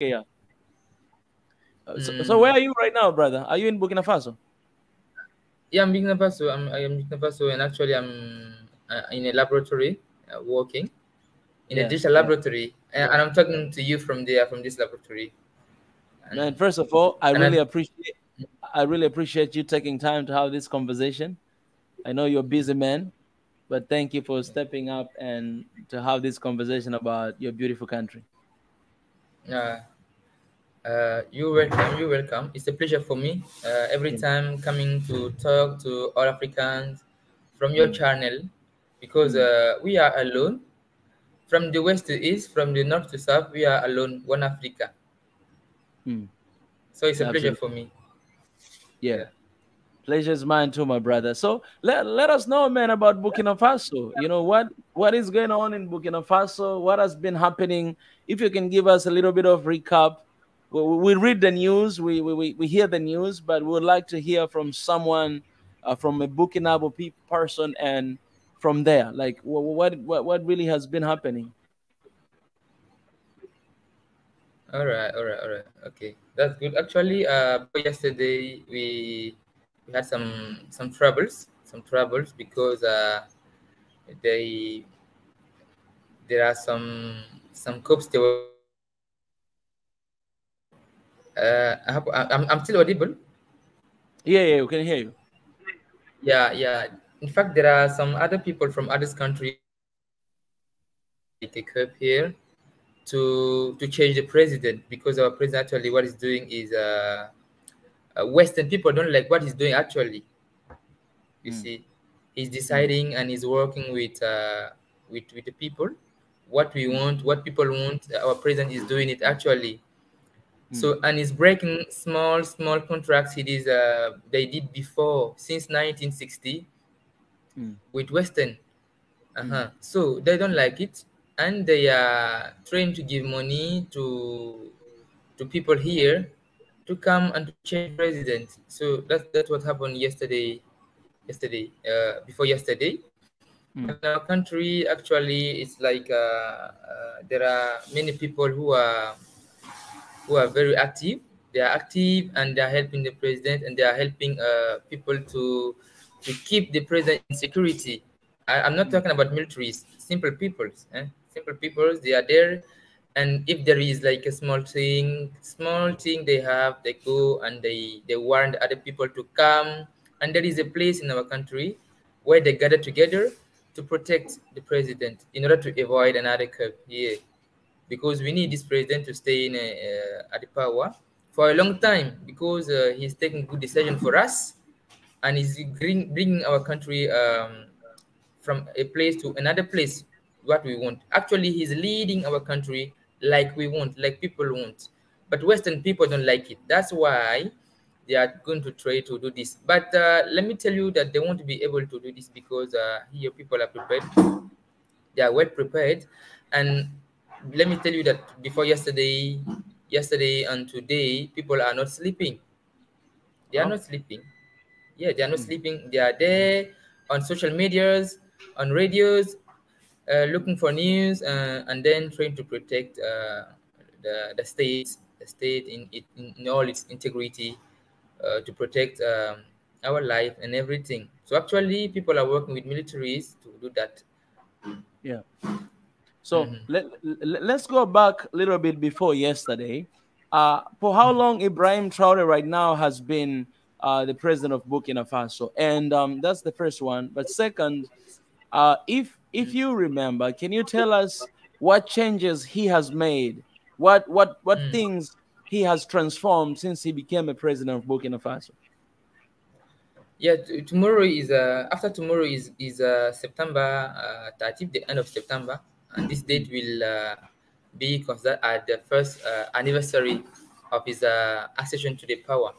Yeah. So where are you right now, brother? Are you in Burkina Faso? Yeah, I'm Burkina Faso. I am Burkina Faso, and actually, I'm in a laboratory working in a Yeah, digital yeah. laboratory, and I'm talking to you from there, from this laboratory. Man, And first of all, and I, I really appreciate you taking time to have this conversation. I know you're a busy man, but thank you for stepping up and to have this conversation about your beautiful country. uh, you're welcome. You're welcome. It's a pleasure for me every Yeah. time coming to talk to all Africans from your Mm, channel, because mm, we are alone. From the west to east, from the north to south, we are alone, one Africa. mm. So it's a pleasure Absolutely. for me. Yeah. Yeah. Pleasure is mine too, my brother. So let us know, man, about Burkina Faso. You know what is going on in Burkina Faso? What has been happening? If you can give us a little bit of recap. We read the news, we hear the news, but we would like to hear from someone, from a Burkinabe person, and from there, like what really has been happening. All right. Okay, that's good. Actually, before yesterday, we had some troubles because they there are some cops they were I'm still audible. Yeah, yeah, we can hear you. Yeah. In fact, there are some other people from other countries like a coup here to change the president, because our president actually what he's doing is Western people don't like what he's doing actually. You Mm, see, he's mm, deciding and he's working with the people. What we mm, want, what people want, our president is doing it actually. mm, So, and he's breaking small contracts they did before since 1960 mm, with Western. mm, So they don't like it, and they are trying to give money to people here to come and to change president. So that's what happened before yesterday. mm, But in our country, actually, it's like there are many people who are very active. They are active and they are helping the president, and they are helping people to keep the president in security. I'm not mm, talking about militaries, simple peoples. Simple peoples, they are there, and if there is like a small thing they have, they go and they warn the other people to come. And there is a place in our country where they gather together to protect the president in order to avoid another coup here, because we need mm, this president to stay at the power for a long time, because he's taking good decision for us, and he's bringing our country from a place to another place what we want. Actually, he's leading our country like we want, like people want. But Western people don't like it. That's why they are going to try to do this. But let me tell you that they won't be able to do this, because here people are prepared. They are well prepared. And let me tell you that before yesterday and today, people are not sleeping. They are oh, not sleeping. Yeah, they are not mm, sleeping. They are there on social medias, on radios, looking for news, and then trying to protect the state in all its integrity, to protect our life and everything. So actually, people are working with militaries to do that. yeah. So Mhm. let's go back a little bit before yesterday. For how long Ibrahim Traore right now has been the president of Burkina Faso? And that's the first one. But second, if you remember, can you tell us what changes he has made? What Mm. things he has transformed since he became a president of Burkina Faso? Yeah, tomorrow is after tomorrow is September 30th, the end of September, and this date Mm, will be considered as the first anniversary of his accession to the power.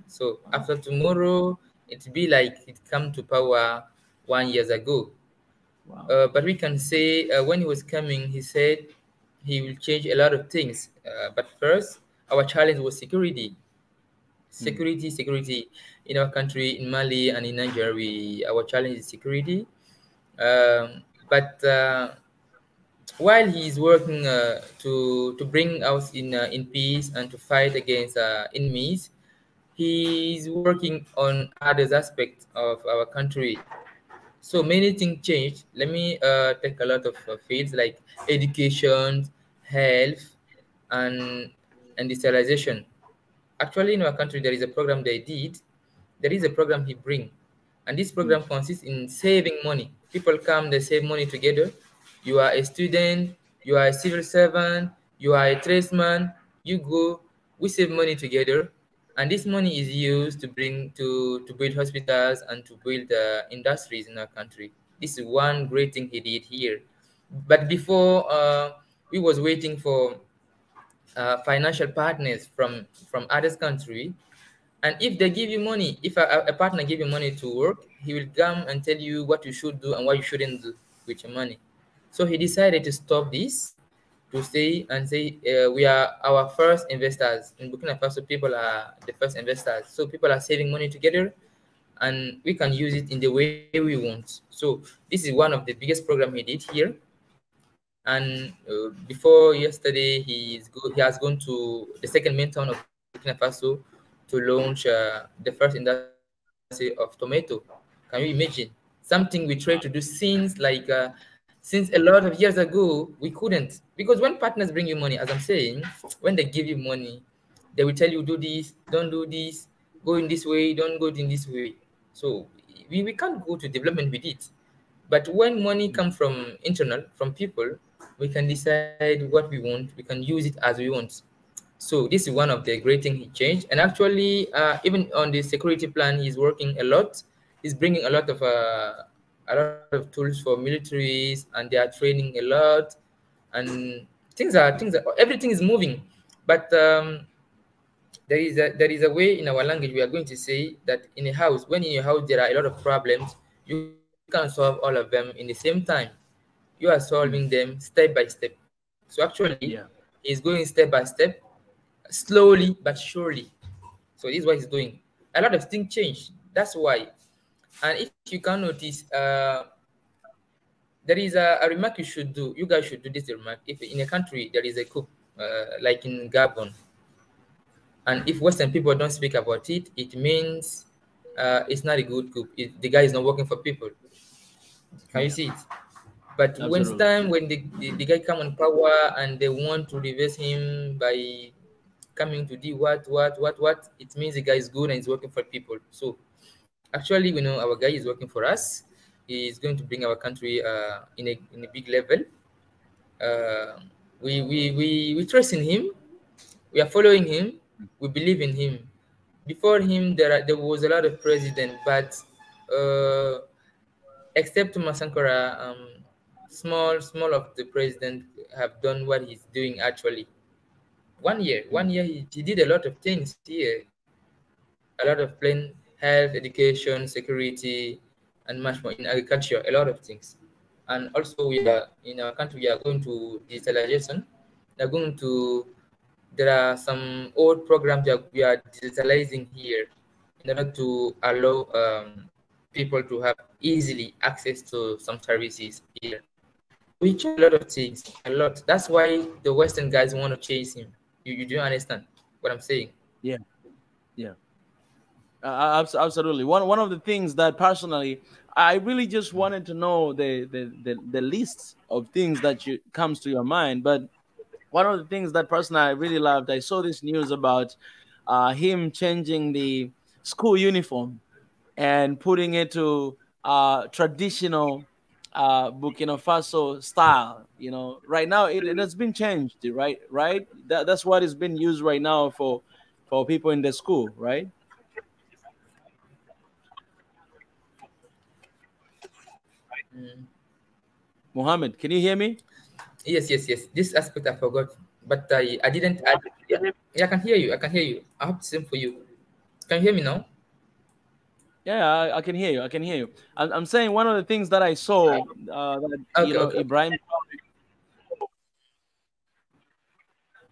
So after tomorrow, it will be like it come to power 1 years ago. wow. But we can say when he was coming, he said he will change a lot of things. But first, our challenge was security. Mm, Security in our country, in Mali and in Nigeria. Our challenge is security. But while he is working to bring us in peace and to fight against enemies, he is working on other aspects of our country. So many things changed. Let me take a lot of fields like education, health, and industrialization. Actually, in our country, there is a program they did. There is a program he bring, and this Mm. program consists in saving money. People come, they save money together. You are a student, you are a civil servant, you are a tradesman. You go, we save money together, and this money is used to bring to build hospitals and to build industries in our country. This is one great thing he did here. But before, we was waiting for financial partners from other country, and if they give you money, if a partner give you money to work, he will come and tell you what you should do and what you shouldn't do with your money. So he decided to stop this, to say and say, we are our first investors in Burkina Faso. People are the first investors, so people are saving money together, and we can use it in the way we want. So this is one of the biggest program he did here. And before yesterday, he has gone to the second main town of Burkina Faso to launch the first industry of tomato. Can you imagine? Something we tried to do since a lot of years ago, we couldn't. Because when partners bring you money, as I'm saying, when they give you money, they will tell you, do this, don't do this, go in this way, don't go in this way. So we can't go to development with it. But when money Mm. comes from internal, from people, we can decide what we want. We can use it as we want. So this is one of the great things he changed. And actually, even on the security plan, he's working a lot. He's bringing a lot of tools for militaries, and they are training a lot. And everything is moving. But there is a way in our language we are going to say that in a house, when in your house there are a lot of problems, you can't solve all of them in the same time. You are solving them Mm. step by step. So actually, Yeah. he's going step by step, slowly but surely. So this is what he's doing. A lot of things change. That's why. And if you can notice, there is a remark you should do. You guys should do this remark. If in a country there is a coup, like in Gabon, and if Western people don't speak about it, it means it's not a good coup. The guy is not working for people. Can you Yeah. see it? But when it's Absolutely. time when the guy come on power and they want to reverse him by coming to do what, it means the guy is good and he's working for people. So actually, we know our guy is working for us. He is going to bring our country in a big level. Uh, we trust in him. We are following him. We believe in him. Before him, there was a lot of president, but uh, except Masankara, small of the president have done what he's doing actually. One Mm. year he did a lot of things here, a lot of plain health, education, security, and much more in agriculture, a lot of things. And also, we are in our country, we are going to digitalization. We are going to There are some old programs that we are digitalizing here in order to allow people to have easily access to some services here. So he changed a lot of things, a lot. That's why the Western guys want to chase him. You do understand what I'm saying? Yeah. Yeah. Absolutely. One of the things that personally I really just wanted to know the list of things that you comes to your mind, but one of the things that personally I really loved, I saw this news about him changing the school uniform and putting it to traditional Burkina Faso style. You know, right now it has been changed, right? Right. That's what is being used right now for people in the school, right? Mm. Mohammed, can you hear me? Yes. This aspect I forgot, but I didn't add. Yeah, yeah, I can hear you. I can hear you. I hope the same for you. Can you hear me now? Yeah, I can hear you. I can hear you. I'm saying one of the things that I saw that Okay, okay. Ibrahim.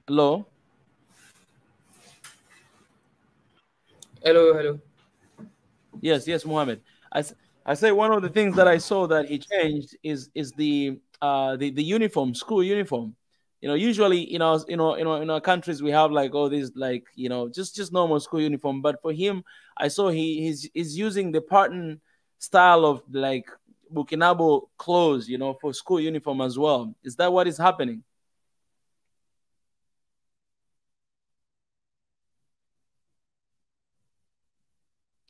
Hello. Hello, hello. Yes, yes, Mohammed. I say one of the things that I saw that he changed is the the uniform, school uniform. Usually in our countries we have like all these like just normal school uniform. But for him, I saw he's using the pattern style of like Burkinabe clothes, for school uniform as well. Is that what is happening?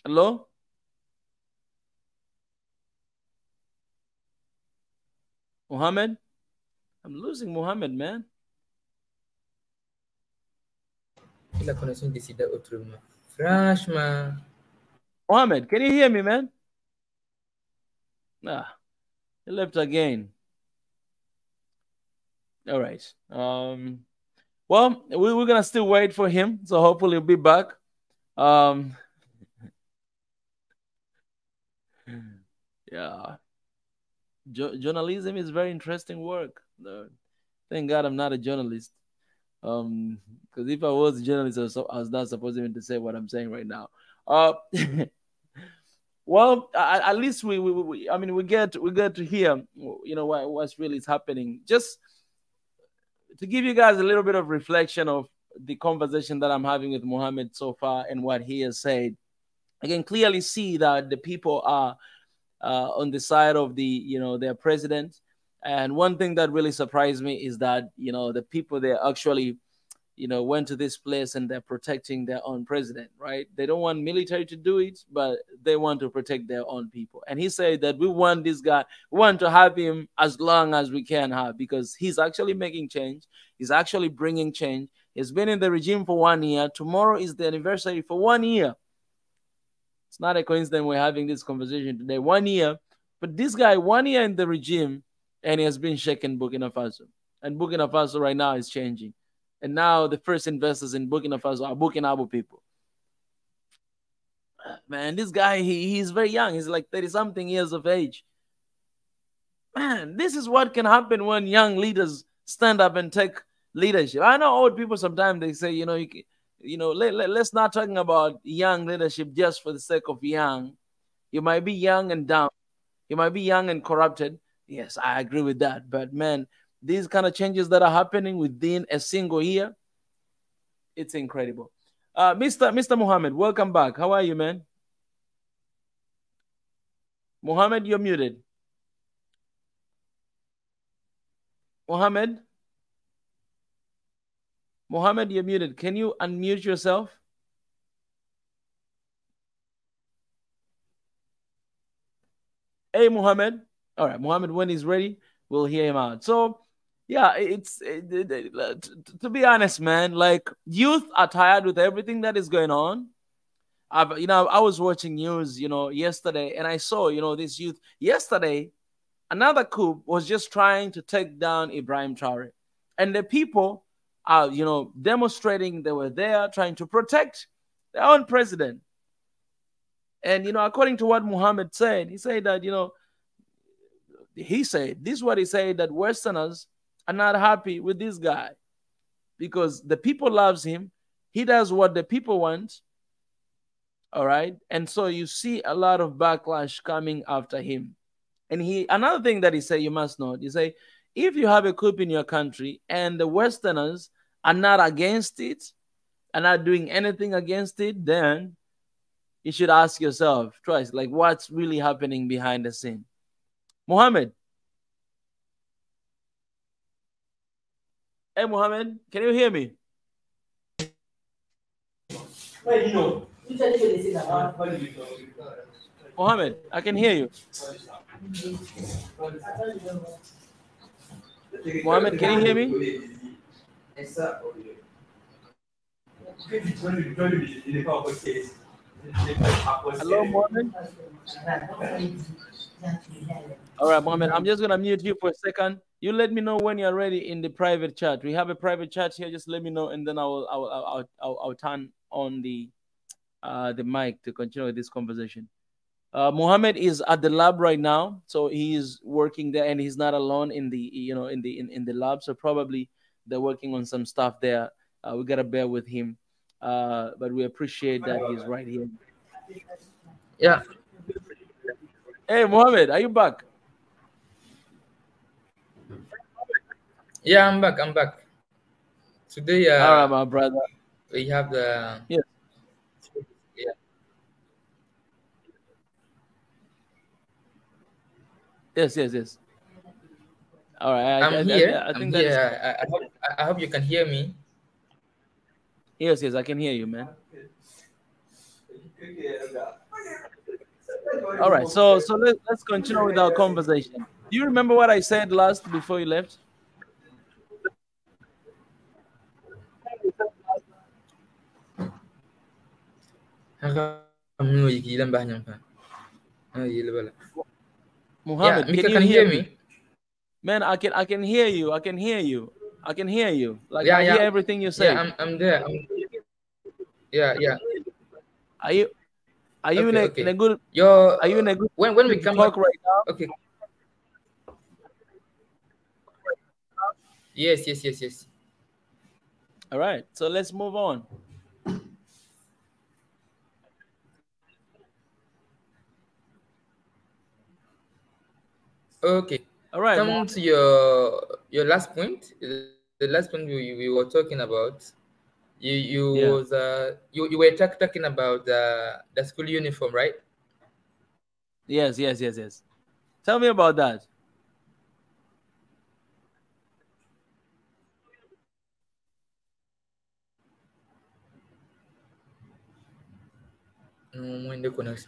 Hello, Mohammed. I'm losing Mohammed, man. La conexión décida autrement. Franchement. Mohammed, can you hear me, man? Ah, he left again. All right. Well, we're gonna still wait for him, so hopefully he'll be back. Um, yeah, journalism is very interesting work. Thank God I'm not a journalist. Because if I was a journalist, I was not supposed even to say what I'm saying right now. Well, at least I mean, we get to hear, what's really is happening. Just to give you guys a little bit of reflection of the conversation that I'm having with Mohammed so far and what he has said, I can clearly see that the people are on the side of their president. And one thing that really surprised me is that the people there actually went to this place and they're protecting their own president, right? They don't want military to do it, but they want to protect their own people. And he said that we want this guy, we want to have him as long as we can have, because he's actually making change. He's actually bringing change. He's been in the regime for 1 year. Tomorrow is the anniversary for 1 year. It's not a coincidence we're having this conversation today. 1 year. But this guy, 1 year in the regime, and he has been shaking Burkina Faso. And Burkina Faso right now is changing. And now the first investors in Burkina Faso are Burkinabe people. Man, this guy, he's very young. He's like 30-something years of age. Man, this is what can happen when young leaders stand up and take leadership. I know old people sometimes they say, let's not talking about young leadership just for the sake of young. You might be young and dumb. You might be young and corrupted. Yes, I agree with that. But man, these kind of changes that are happening within a single year, it's incredible. Mr. Mohammed, welcome back. How are you, man? Mohammed, you're muted. Mohammed? Mohammed, you're muted. Can you unmute yourself? Hey, Mohammed. All right, Mohammed, when he's ready, we'll hear him out. So, yeah, to be honest, man, like youth are tired with everything that is going on. I was watching news, yesterday, and I saw, this youth yesterday. Another coup was just trying to take down Ibrahim Traore, and the people are, demonstrating. They were there trying to protect their own president. And according to what Muhammad said, he said that this is what he said, that Westerners are not happy with this guy because the people loves him. He does what the people want. All right. And so you see a lot of backlash coming after him. And another thing that he said, you must know, he say, if you have a coup in your country and the Westerners are not against it, are not doing anything against it, then you should ask yourself twice, like what's really happening behind the scene. Mohammed. Hey, Mohammed, can you hear me? Mohammed, I can hear you. Mohammed, can you hear me? Hello, Mohammed. All right, Mohammed, I'm just gonna mute you for a second. You let me know when you're ready in the private chat. We have a private chat here. Just let me know, and then I'll turn on the mic to continue this conversation. Mohammed is at the lab right now, so he's working there, and he's not alone in the in the lab. So probably they're working on some stuff there. We gotta bear with him, but we appreciate that he's right here. Yeah. Hey, Mohammed, are you back? Yeah, I'm back. I'm back. Today, All right, my brother. we have the Yes, yeah. yes. All right, I'm here. I I'm think that here. is I hope you can hear me. yes. I can hear you, man. All right, so let's continue with our conversation. Do you remember what I said last before you left? Yeah, Muhammad, can Mika you can hear hear me? me. Man, I can hear you. I can hear you. Like Yeah, I yeah, hear everything you yeah. say. I'm there. Yeah, yeah. Are you are you Okay, in a okay. good Your are you in a good when we position to come talk back. right now? Okay. Yes, yes, yes, yes. All right, so let's move on. Okay. All right, Coming Muhammad. to your last point, the last point we were talking about. Yeah. You were talking about the school uniform, right? Yes. Tell me about that. When the connect.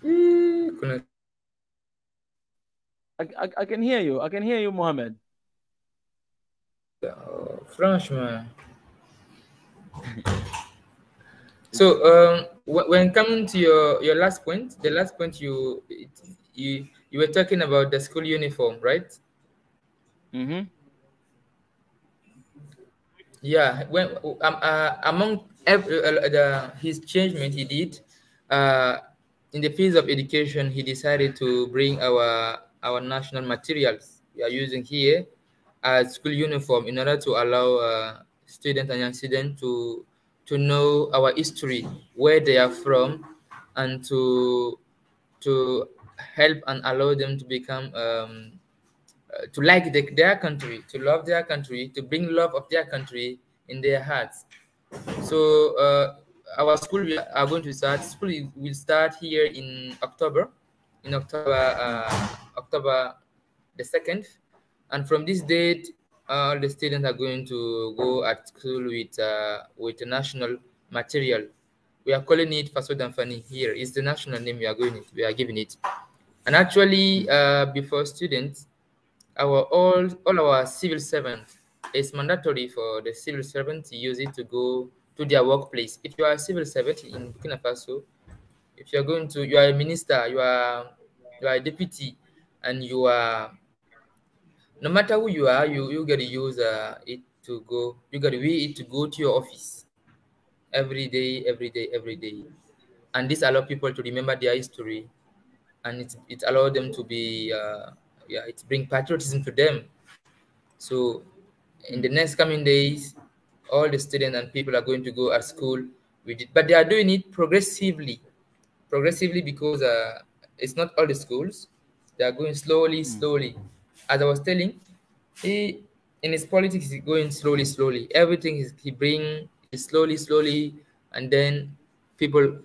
I can hear you. I can hear you, Mohammed. Franchement. So when coming to your last point, the last point you were talking about the school uniform, right? Mm-hmm. Yeah. When among his changement he did, uh, in the field of education, he decided to bring our national materials we are using here as school uniform in order to allow students and young students to know our history, where they are from, and to help and allow them to become to like their country, to love their country, to bring love of their country in their hearts. So our school we are going to start. School will start here in October, Mm. October the 2nd, and from this date, all the students are going to go at school with the national material. We are calling it Faso Danfani here. It's the national name we are giving it. And actually, before students, all our civil servants, it's mandatory for the civil servant to use it to go to their workplace. If you are a civil servant in Burkina Faso, if you are going to, you are a minister, you are a deputy, and you are, no matter who you are, you got to use it to go. You got to wear it to go to your office every day, and this allow people to remember their history, and it allow them to be yeah, it bring patriotism to them. So in Mm. the next coming days, all the students and people are going to go at school with it, but they are doing it progressively because it's not all the schools. They are going Mm. slowly. As I was telling, he in his politics he's going slowly. Everything he bring is slowly, and then people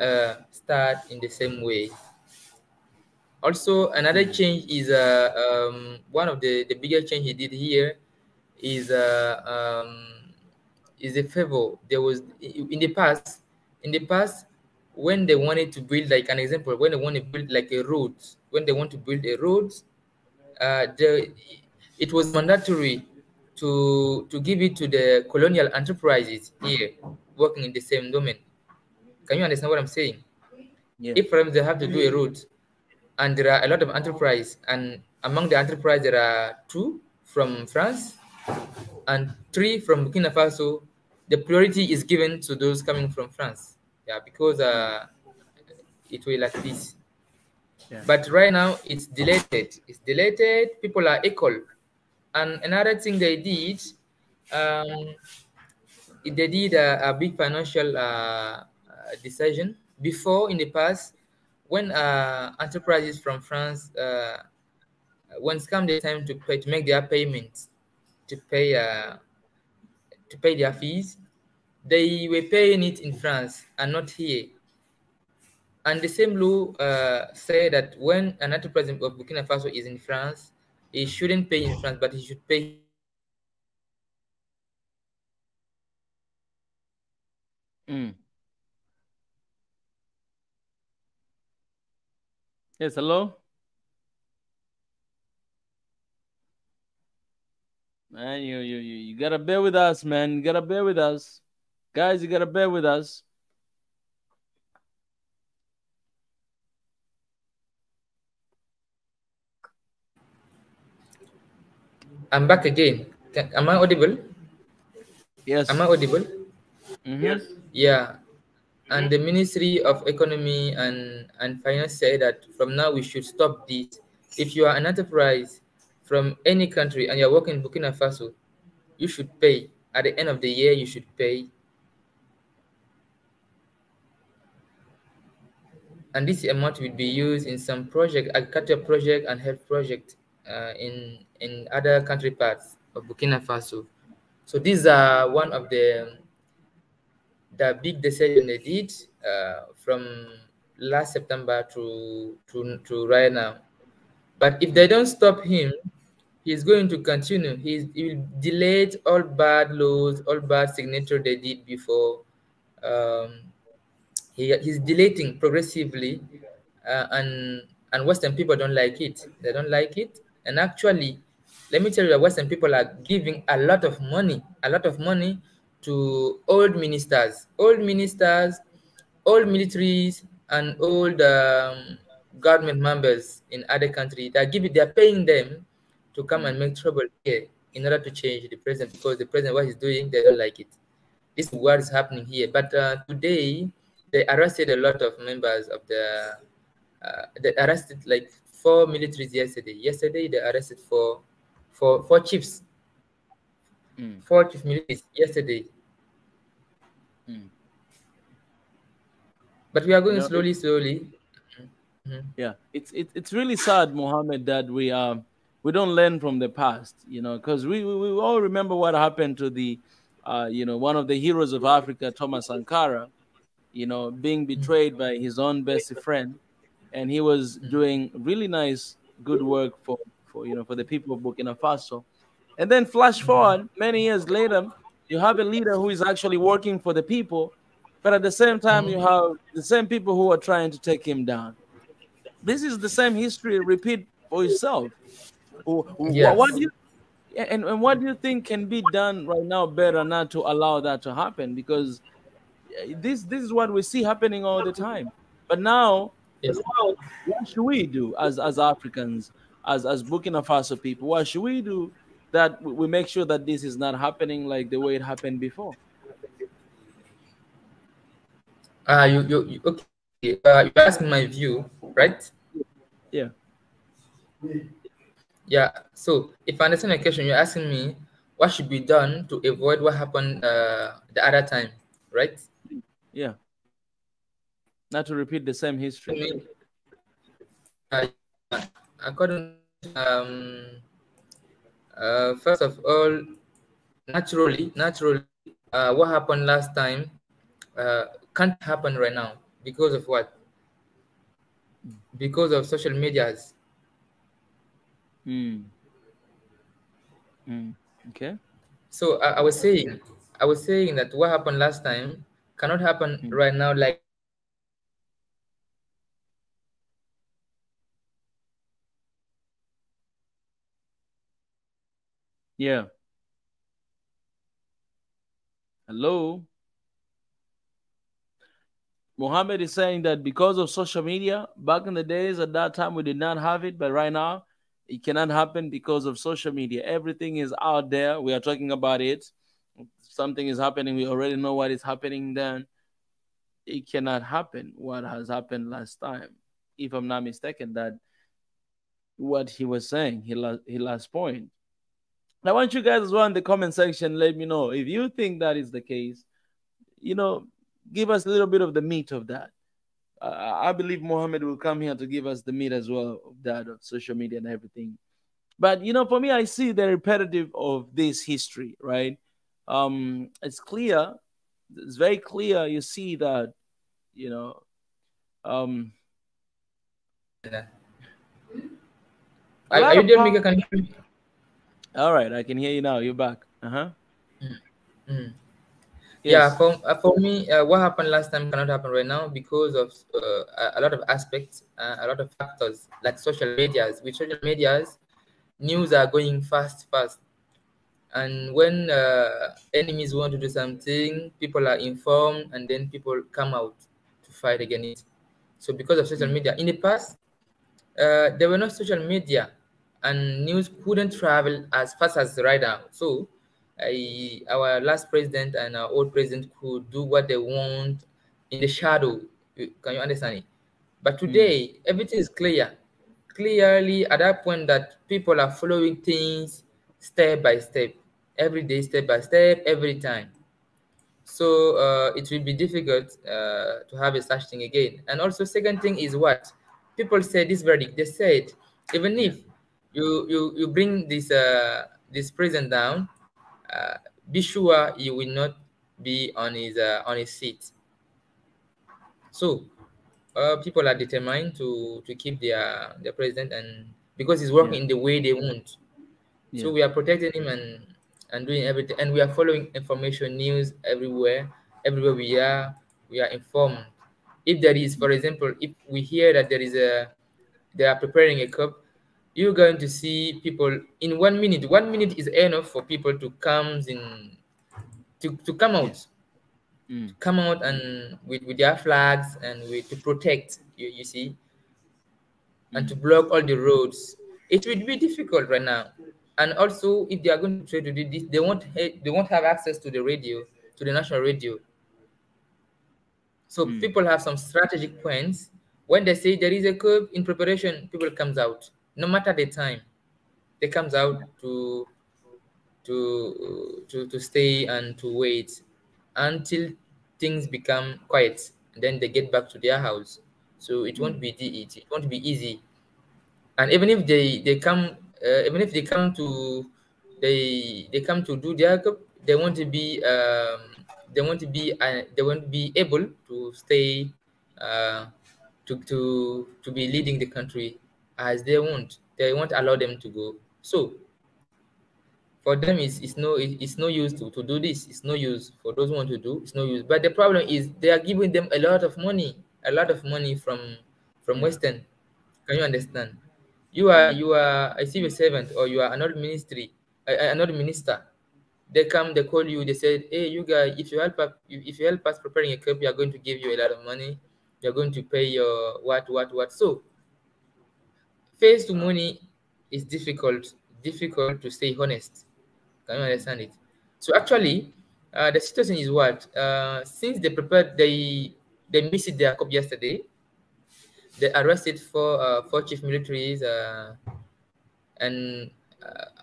start in the same way. Also, another Mm. change is one of the biggest change he did here is is a favor. There was in the past when they wanted to build, like an example, when they want to build like a road, when they want to build a road, the it was mandatory to give it to the colonial enterprises here working in the same domain. Can you understand what I'm saying? Yes. If for them they have to do a road, and there are a lot of enterprise, and among the enterprise there are two from France and three from Burkina Faso, the priority is given to those coming from France. Yeah, because Mm. it will like this. Yeah. But right now it's deleted. It's deleted. People are equal. And another thing they did, um, they did a big financial decision before in the past when enterprises from France when it's come the time to pay to make their payments to pay. to pay their fees, they were paying it in France and not here. And the same law say that when another president of Burkina Faso is in France, he shouldn't pay in France, but he should pay here. Mm. Yes, hello? Man, you gotta bear with us, man. You gotta bear with us. Guys, you gotta bear with us. I'm back again. Am I audible? Am I Yes. audible? Mm-hmm. Yeah. And the Ministry of Economy and Finance say that from now we should stop this. If you are an enterprise from any country and you're working in Burkina Faso, you should pay. At the end of the year, you should pay. And this amount will be used in some project, agriculture project and health project in other country parts of Burkina Faso. So these are one of the big decision they did from last September to right now. But if they don't stop him, he's going to continue. He will delete all bad laws, all bad signature they did before. Um, he's deleting progressively, and Western people don't like it. They don't like it, and actually, let me tell you, that Western people are giving a lot of money to old ministers, old militaries, and old government members in other countries. They're paying them to come and make trouble here in order to change the president, because the president, what he's doing, they don't like it. This is what is happening here. But today, they arrested a lot of members of they arrested like 4 militaries yesterday. Yesterday, they arrested four chiefs, Mm. 4 chief militaries yesterday. Mm. But we are You going know, it, slowly, slowly. Mhm. yeah, it's really sad, Mohammed, that we don't learn from the past, because we all remember what happened to the one of the heroes of Africa, Thomas Sankara, being betrayed by his own best friend, and he was doing really nice, good work for the people of Burkina Faso. And then flash forward many years later, you have a leader who is actually working for the people, but at the same time, you Mhm. have the same people who are trying to take him down. This is the same history repeat for itself. What Yes. do you and what do you think can be done right now better not to allow that to happen? Because this is what we see happening all the time. But now, Yes. what should we do as Africans, as Burkina Faso people? What should we do that we make sure that this is not happening like the way it happened before? Okay. You asked my view, right? Yeah, Yeah. So if I understand the question, you're asking me what should be done to avoid what happened the other time, right? yeah, not to repeat the same I history. mean, according first of all, naturally, what happened last time can't happen right now because of what? Because of social medias. Mm. Mm. Okay. So I was saying that what happened last time cannot happen Mm. right now. Like Yeah. Hello. Mohammed is saying that because of social media, back in the days at that time we did not have it, but right now it cannot happen because of social media. Everything is out there. We are talking about it. Something is happening. We already know what is happening. Then it cannot happen. What has happened last time, if I'm not mistaken, that what he was saying, he last point. I want you guys as well in the comment section. Let me know if you think that is the case. You know, give us a little bit of the meat of that. I believe Mohammed will come here to give us the meat as well of that of social media and everything. But for me, I see the repetitive of this history, right? it's clear, it's very clear. You see that, you know, um, Yeah. a Are lot you of there, Mika? Can you hear me? all right, I can hear you now. You're back. Uh-huh. Mm. Yeah, Yes. for me, what happened last time cannot happen right now because of a lot of aspects, a lot of factors like social medias. With social medias, news are going fast, and when enemies want to do something, people are informed, and then people come out to fight against it. So because of social Mm, media, in the past, there were no social media, and news couldn't travel as fast as right now. So, our last president and our old president could do what they want in the shadow. Can you understand it? But mm, today, everything is clear. Clearly, at that point, that people are following things step by step, every day, step by step, every time. So it will be difficult to have a such thing again. And also, second thing is what people said this verdict. They said even yeah. if you bring this president down, be sure you will not be on his seat. So people are determined to keep their president, and because he's Yeah. working in the way they want. So Yeah. we are protecting him and doing everything, and we are following information, news everywhere. Everywhere we are informed. If there is, for example, if we hear that they are preparing a cup, you're going to see people in 1 minute. 1 minute is enough for people to to come Yeah. out, Mm, and with their flags and to protect you see, and to mm, block all the roads. It will be difficult right now. And also, if they are going to try to do this, they won't have access to the radio, to the national radio. So mm, people have some strategic points. When they say there is a curve in preparation, people comes out. No matter the time, they comes out to stay and to wait until things become quiet. And then they get back to their house. So mm, it won't be easy. And even if they come, even if they come to do their job, they want to be they won't be able to stay uh, to be leading the country as they won't allow them to go. So for them it's no use to do this. It's no use for those who want to do. It's no use. But the problem is they are giving them a lot of money from yeah. Western. Can you understand? Mm, You are a civil servant, or you are another ministry, another minister. They come, they call you, they said, "Hey, you guys, if you help us preparing a cup, we are going to give you a lot of money. You're going to pay your what." So face to money is difficult to stay honest. Can you mm, understand it? So actually, the situation is what? Since they missed their cup yesterday, they arrested four chief militaries. And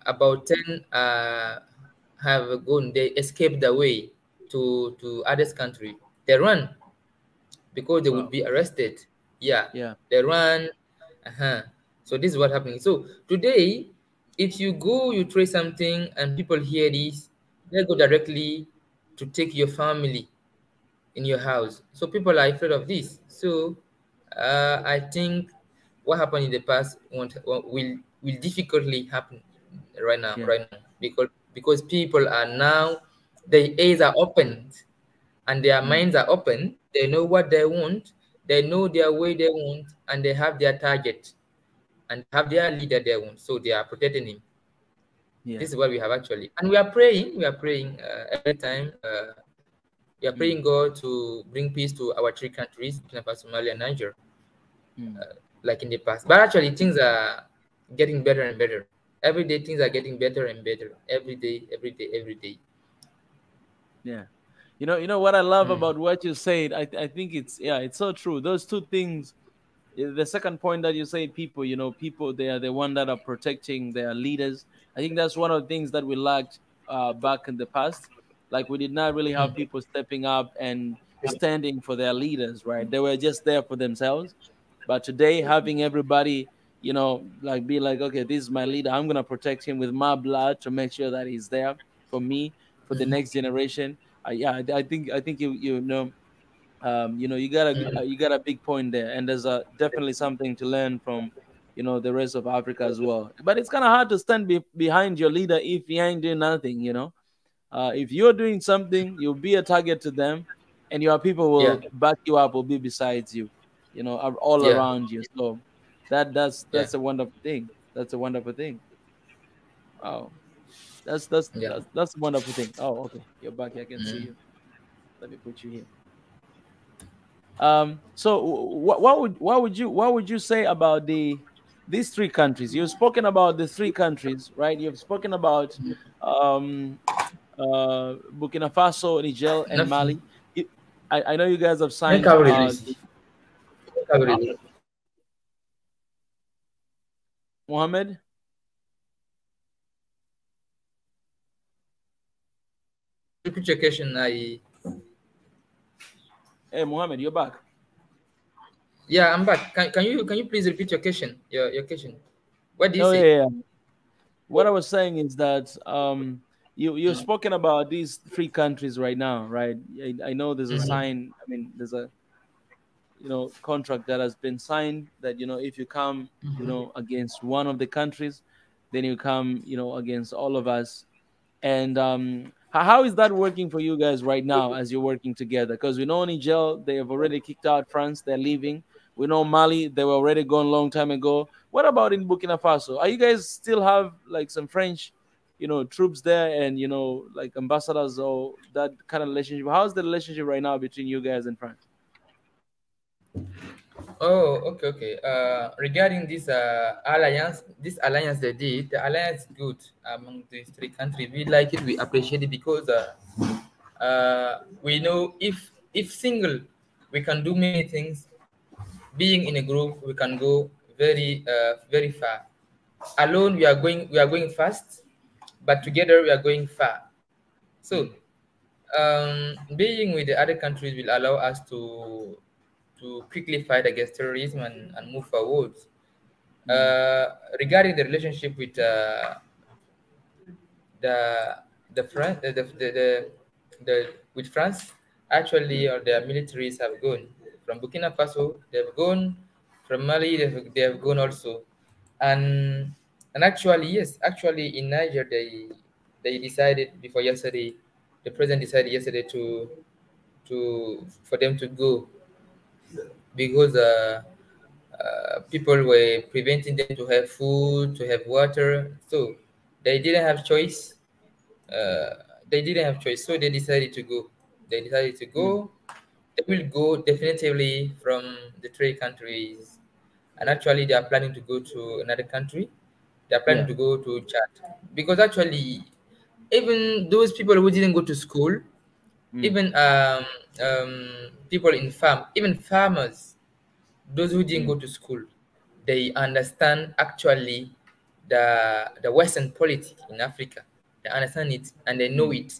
about 10 have gone, they escaped away to others country. They run because they would wow. be arrested. Yeah, Yeah. they run. Uh-huh. So this is what happening. So today, if you go, you try something and people hear this, they go directly to take your family in your house. So people are afraid of this. So I think what happened in the past will difficultly happen Yeah. right now, because people are now, their ears are opened and their Mm, minds are open. They know what they want, they know their way they want, and they have their target, and have their leader they want. So they are protecting him. yeah. This is what we have actually, and we are praying every time. We are Mm, praying God to bring peace to our three countries, Burkina Faso, Mali, and Niger, mm, like in the past. But actually, things are getting better and better. Every day, things are getting better and better. Every day, every day, every day. yeah. You know what I love Mm. about what you said. I think it's, yeah, it's so true. Those two things. The second point that you say, people, people, they are the one that are protecting their leaders. I think that's one of the things that we lacked back in the past. Like, we did not really have Mm. people stepping up and standing for their leaders, right? They were just there for themselves. But today, having everybody, like, be like, okay, this is my leader, I'm gonna protect him with my blood to make sure that he's there for me, for the next generation. Yeah, I think you got a big point there, and there's definitely something to learn from the rest of Africa as well. But it's kind of hard to stand behind your leader if he ain't doing nothing. If you're doing something, you'll be a target to them, and your people Yeah, will back you up, will be besides you, all yeah, around you. So that's yeah, that's a wonderful thing. That's a wonderful thing. Oh, that's a wonderful thing. Oh, okay, you're back. I can see yeah. you. Let me put you here. So what would you say about these three countries? You've spoken about the three countries, right? You've spoken about um, Burkina Faso, Niger, and Nothing. Mali. I know you guys have Make signed our release. Make our release. Mohammed. Repeat your question. Hey, Mohammed, you're back. Yeah, I'm back. Can you please repeat your question? Your question. What do you Oh yeah, say? yeah. What I was saying is that you've spoken about these three countries right now, right? I know there's a Mm-hmm. sign. I mean, there's a contract that has been signed that if you come against one of the countries, then you come against all of us. And how is that working for you guys right now as you're working together? Because we know Niger, they have already kicked out France, they're leaving. We know Mali, they were already gone a long time ago. What about in Burkina Faso? Are you guys still have like some French troops there, and like ambassadors, or that kind of relationship? How's the relationship right now between you guys and France? Oh, okay, okay. Regarding this alliance they did, the alliance is good among these three countries. We like it, we appreciate it because we know if single we can do many things. Being in a group, we can go very far. Alone, we are going fast, but together we are going far. So, Mm, being with the other countries will allow us to quickly fight against terrorism and move forward. mm, Regarding the relationship with the the France the with France, actually, their militaries have gone from Burkina Faso. They've gone from Mali. They have gone also, and actually, yes, actually in Niger they decided before yesterday. The president decided yesterday to for them to go because people were preventing them to have food, to have water. So they didn't have choice. They didn't have choice, so they decided to go. They decided to mm, go. They will go definitively from the three countries, and actually they are planning to go to another country. They are planning yeah. to go to Chad because actually, even those people who didn't go to school, Mm, even people in farm, even farmers, those who didn't mm, go to school, they understand actually the Western politics in Africa. They understand it and they know mm, it.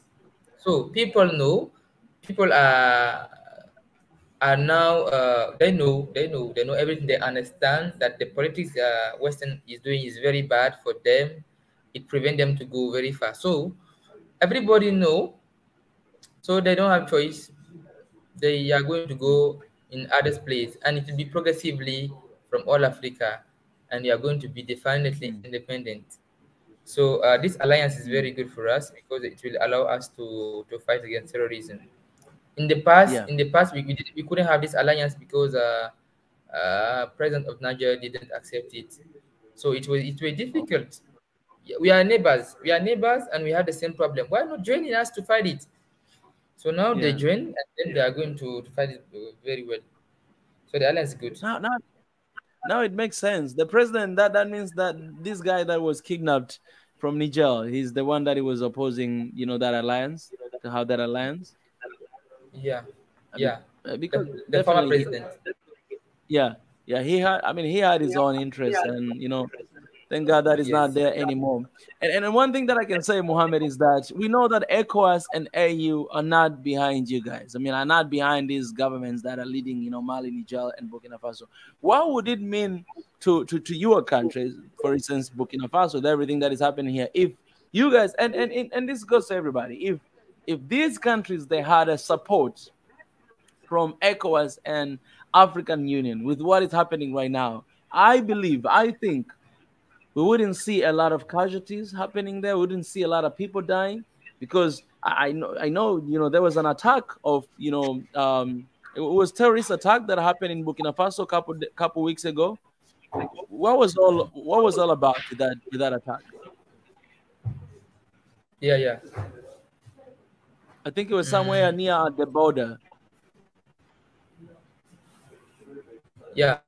So people know, people are now they know everything. They understand that the politics Western is doing is very bad for them. It prevents them to go very far. So everybody know, so they don't have choice. They are going to go in other place, and it will be progressively from all Africa, and they are going to be definitely mm, independent. So this alliance is mm. very good for us because it will allow us to fight against terrorism. In the past, we couldn't have this alliance because president of Niger didn't accept it. So it was Okay. difficult. Yeah, we are neighbors and we have the same problem. Why not joining us to fight it? So now they Yeah. join and then they are going to fight it very well. So the alliance is good. Now it makes sense. The president, that means that this guy that was kidnapped from Niger, he's the one that he was opposing, that alliance, to have that alliance. Yeah, I mean, yeah. because The former definitely, president. yeah, yeah, he had his own interests, and thank God that is not Yes. there anymore. And one thing that I can say, Mohammed, is that we know that ECOWAS and AU are not behind you guys. I mean, are not behind these governments that are leading, Mali, Niger, and Burkina Faso. What would it mean to your countries, for instance, Burkina Faso, with everything that is happening here, if you guys, and this goes to everybody, if if these countries they had a support from ECOWAS and African Union with what is happening right now, I think we wouldn't see a lot of casualties happening there. We wouldn't see a lot of people dying because I know, there was an attack of, it was terrorist attack that happened in Burkina Faso couple weeks ago. What was all about with that attack? Yeah, yeah, I think it was somewhere near the border. yeah.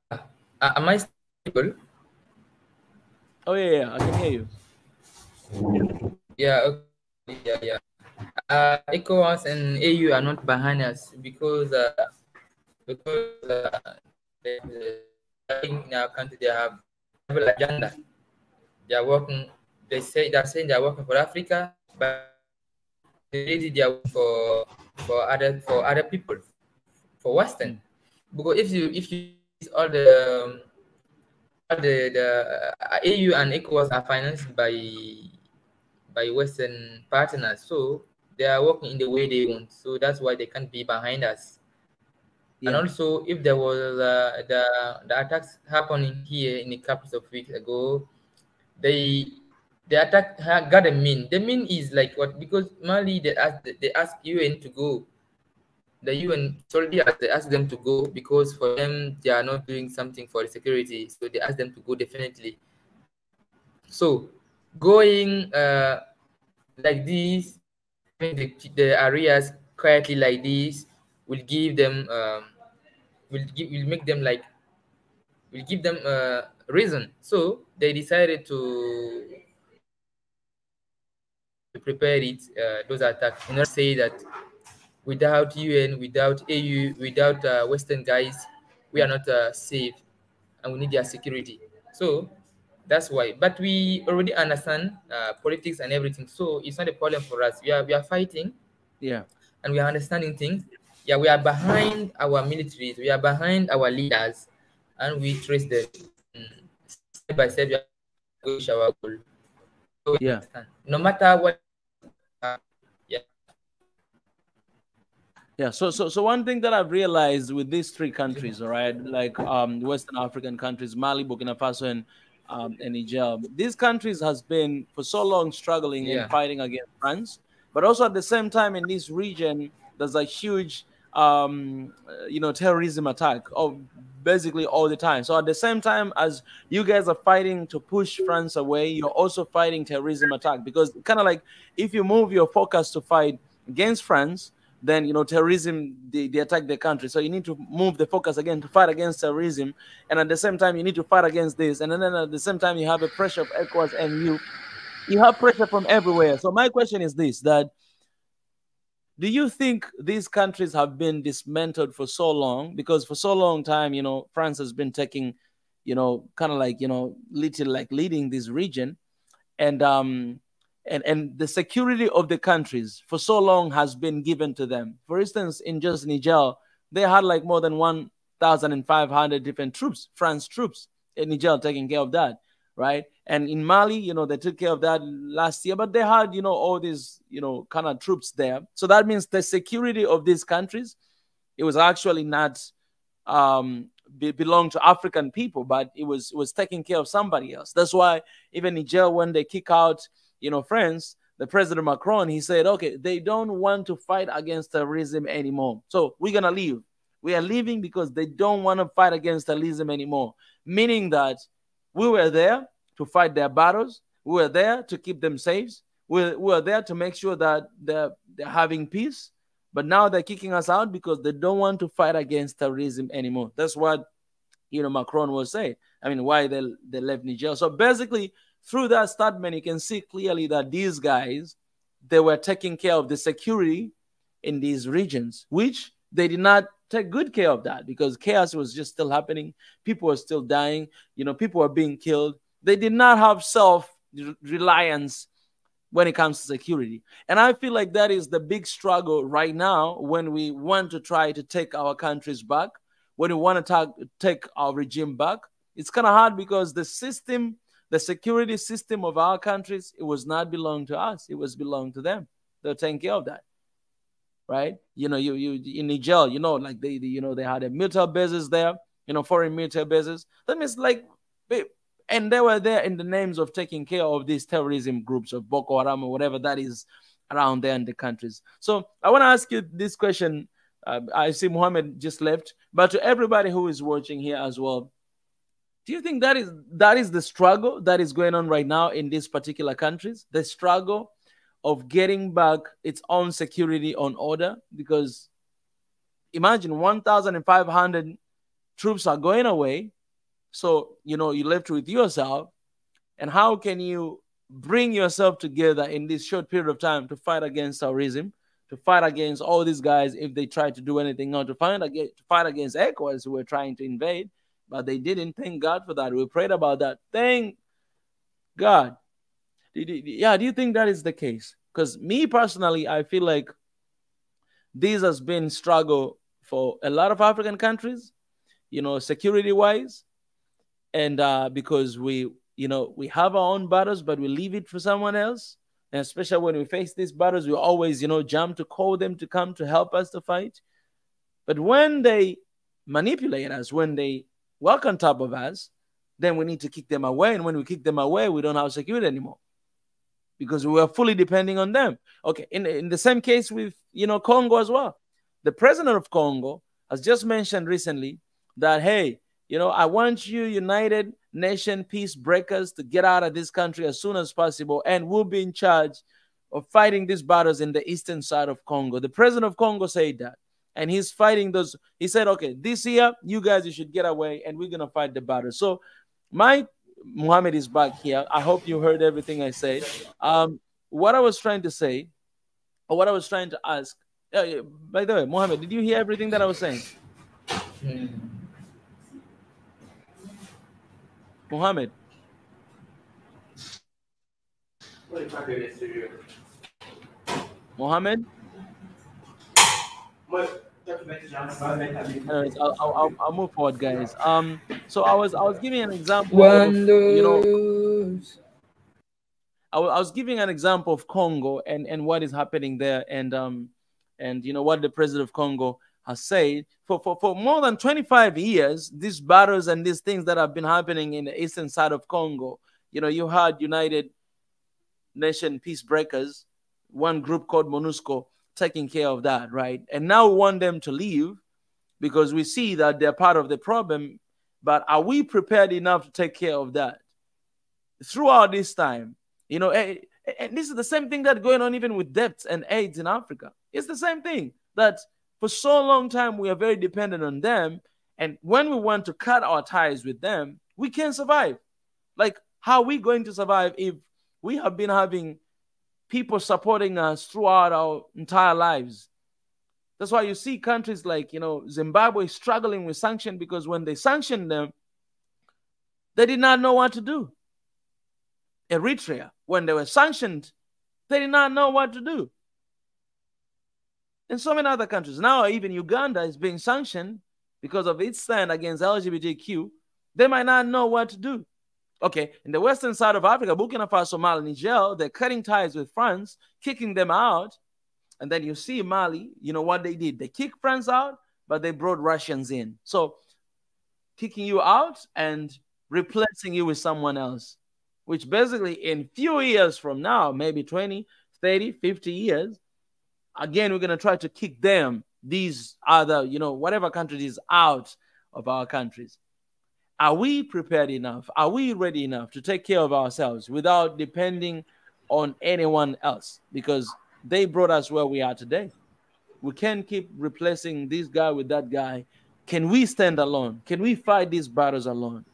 Am I stable? Oh yeah, I can hear you. Yeah, okay, yeah, yeah. ECOWAS and AU are not behind us because in our country they have tribal agenda. They are working. They're saying they are working for Africa, but really they are working for other people, for Western. Mm. Because if you all the AU and ECOWAS are financed by Western partners, so they are working in the way they want. So that's why they can't be behind us. And Yeah, also, if there was the attacks happening here in a couple of weeks ago, they the attack got a mean. The mean is like what? Because Mali they asked UN to go. The UN soldiers they asked them to go because for them they are not doing something for the security, so they asked them to go definitely. So going like this, the areas quietly like this will give them will make them like will give them a reason. So they decided to prepare it those attacks. You know, say that without UN, without AU, without Western guys, we are not safe, and we need their security. So that's why. But we already understand politics and everything, so it's not a problem for us. We are fighting, yeah, and we are understanding things. Yeah, we are behind our militaries, we are behind our leaders, and we trace them. Step by step, we are going to our goal. So we yeah. understand. No matter what, yeah, Yeah, so one thing that I've realized with these three countries, all right, like Western African countries, Mali, Burkina Faso, and Niger, these countries has been for so long struggling and yeah, fighting against France, but also at the same time in this region, there's a huge terrorism attack basically all the time. So at the same time as you guys are fighting to push France away, you're also fighting terrorism attack because kind of like if you move your focus to fight against France, then terrorism they attack the country, so you need to move the focus again to fight against terrorism, and at the same time you need to fight against this, and then at the same time you have a pressure of ECOWAS, and you have pressure from everywhere. So my question is this: that do you think these countries have been dismantled for so long, because for so long time France has been taking kind of like little like leading this region, and the security of the countries for so long has been given to them. For instance, in just Niger, they had like more than 1,500 different troops, France troops in Niger taking care of that, right? And in Mali, they took care of that last year, but they had, all these, kind of troops there. So that means the security of these countries, it was actually not belong to African people, but it was taking care of somebody else. That's why even Niger, when they kick out, France, the President Macron, he said, okay, they don't want to fight against terrorism anymore. So we're gonna leave. We are leaving because they don't want to fight against terrorism anymore. Meaning that we were there to fight their battles. We were there to keep them safe. We were there to make sure that they're having peace. But now they're kicking us out because they don't want to fight against terrorism anymore. That's what Macron was saying. I mean, why they left Niger. So basically, through that statement, you can see clearly that these guys, they were taking care of the security in these regions, which they did not take good care of that because chaos was just still happening. People were still dying. People were being killed. They did not have self-reliance when it comes to security. And I feel like that is the big struggle right now when we want to try to take our countries back, when we want to take our regime back. It's kind of hard because the security system of our countries, it was not belong to us. It was belong to them. They're taking care of that. right? You know, you in Niger, you know, like you know, they had a military bases there, you know, foreign military bases. That means like, and they were there in the names of taking care of these terrorism groups of Boko Haram or whatever that is around there in the countries. So I want to ask you this question. I see Mohammed just left, but to everybody who is watching here as well, do you think that is the struggle that is going on right now in these particular countries? The struggle of getting back its own security on order? Because imagine 1,500 troops are going away. So, you know, you're left with yourself. And how can you bring yourself together in this short period of time to fight against terrorism, to fight against all these guys if they try to do anything, or to fight against ECOWAS who were trying to invade, but they didn't. Thank God for that. We prayed about that. Thank God. Yeah, do you think that is the case? Because me personally, I feel like this has been struggle for a lot of African countries, you know, security wise, and because we, you know, we have our own battles, but we leave it for someone else. And especially when we face these battles, we always, you know, jump to call them to come to help us to fight. But when they manipulate us, when they walk on top of us, then we need to kick them away. And when we kick them away, we don't have security anymore because we are fully depending on them. Okay, in the same case with, you know, Congo as well. The president of Congo has just mentioned recently that, hey, you know, I want you United Nation peace breakers to get out of this country as soon as possible, and we'll be in charge of fighting these battles in the eastern side of Congo. The president of Congo said that, and he's fighting those. He said, okay, this year, you guys, you should get away, and we're going to fight the battle. So my Mohammed is back here. I hope you heard everything I said. What I was trying to say, or what I was trying to ask, by the way, Mohammed, did you hear everything that I was saying? Mohammed. Mohammed? Anyways, I'll move forward, guys. So I was giving an example of, you know, I was giving an example of Congo and what is happening there, and you know what the president of Congo has said. For more than 25 years, these battles and these things that have been happening in the eastern side of Congo, you know, you had United Nation peace breakers, one group called MONUSCO, taking care of that, right? And now we want them to leave because we see that they're part of the problem. But are we prepared enough to take care of that throughout this time? You know, and this is the same thing that's going on even with debts and AIDS in Africa. It's the same thing that for so long time we are very dependent on them. And when we want to cut our ties with them, we can't survive. Like, how are we going to survive if we have been having people supporting us throughout our entire lives? That's why you see countries like, you know, Zimbabwe struggling with sanction, because when they sanctioned them, they did not know what to do. Eritrea, when they were sanctioned, they did not know what to do. And so many other countries. Now even Uganda is being sanctioned because of its stand against LGBTQ. They might not know what to do. Okay, in the western side of Africa, Burkina Faso, Mali, Niger, they're cutting ties with France, kicking them out. And then you see Mali, you know what they did? They kicked France out, but they brought Russians in. So kicking you out and replacing you with someone else, which basically in few years from now, maybe 20, 30, 50 years, again, we're going to try to kick them, these other, you know, whatever countries out of our countries. Are we prepared enough? Are we ready enough to take care of ourselves without depending on anyone else? Because they brought us where we are today. We can't keep replacing this guy with that guy. Can we stand alone? Can we fight these battles alone?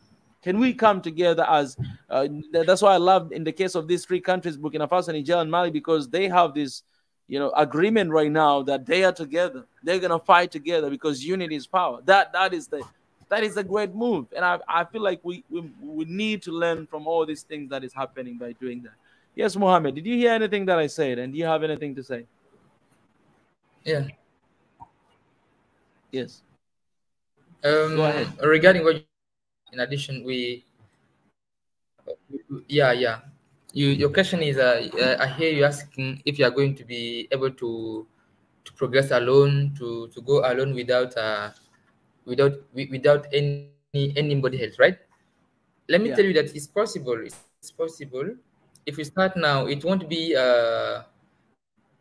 Can we come together as, that's why I love in the case of these three countries, Burkina Faso, Niger, and Mali, because they have this, you know, agreement right now that they are together. They're going to fight together because unity is power. That is a great move. And I feel like we need to learn from all these things that is happening by doing that. Yes, Mohammed, did you hear anything that I said? And do you have anything to say? Yeah. Yes. Go ahead. Regarding what, in addition, yeah. Your question is, I hear you asking if you are going to be able to progress alone, to go alone without anybody else, right? Let me tell you Yeah. that it's possible. It's possible. If we start now, it won't be.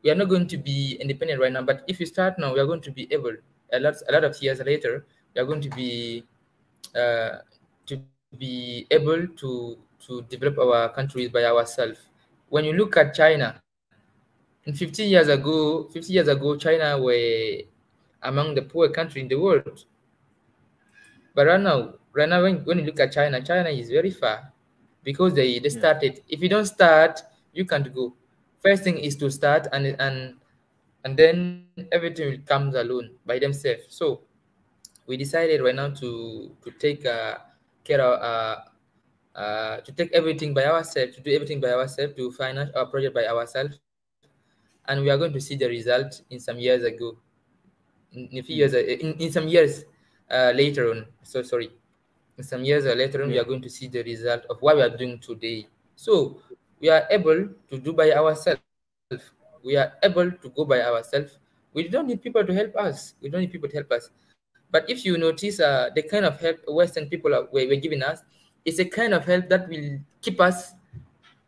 We are not going to be independent right now. But if we start now, we are going to be able. A lot of years later, we are going to be uh, to develop our countries by ourselves. When you look at China, in 50 years ago, China were among the poor country in the world. But right now, when you look at China, China is very far because they Yeah. started. If you don't start, you can't go. First thing is to start, and then everything will come alone by themselves. So we decided right now to take care of to take everything by ourselves, to do everything by ourselves, to finance our project by ourselves, and we are going to see the result in some years ago, in a few years, Mm. in some years later on. So sorry, in some years later on, we Yeah. are going to see the result of what we are doing today. So we are able to do by ourselves. We are able to go by ourselves. We don't need people to help us. We don't need people to help us. But if you notice, the kind of help Western people were giving us, it's a kind of help that will keep us.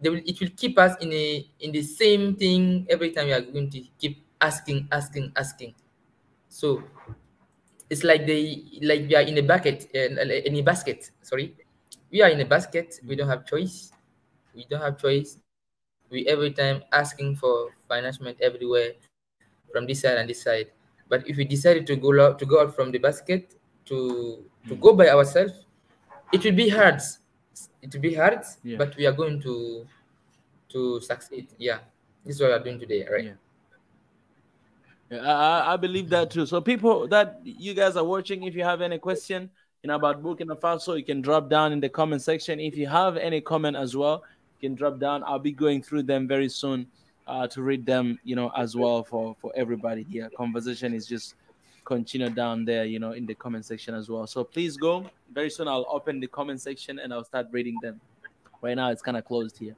It will keep us in the same thing every time. We are going to keep asking, asking, asking. So it's like we are in a bucket, in a basket. Sorry, we are in a basket. We Mm. don't have choice. We don't have choice. We every time asking for financial everywhere from this side and this side. But if we decided to go out from the basket to go Mm. by ourselves, it will be hard. It will be hard, Yeah. but we are going to succeed. Yeah, this is what we are doing today, right? Yeah. Yeah, I believe that too. So people that you guys are watching, if you have any question, about Burkina Faso, you can drop down in the comment section. If you have any comment as well, you can drop down. I'll be going through them very soon to read them, as well for everybody here. Conversation is just continue down there, in the comment section as well. So please go. Very soon I'll open the comment section and I'll start reading them. Right now it's kind of closed here.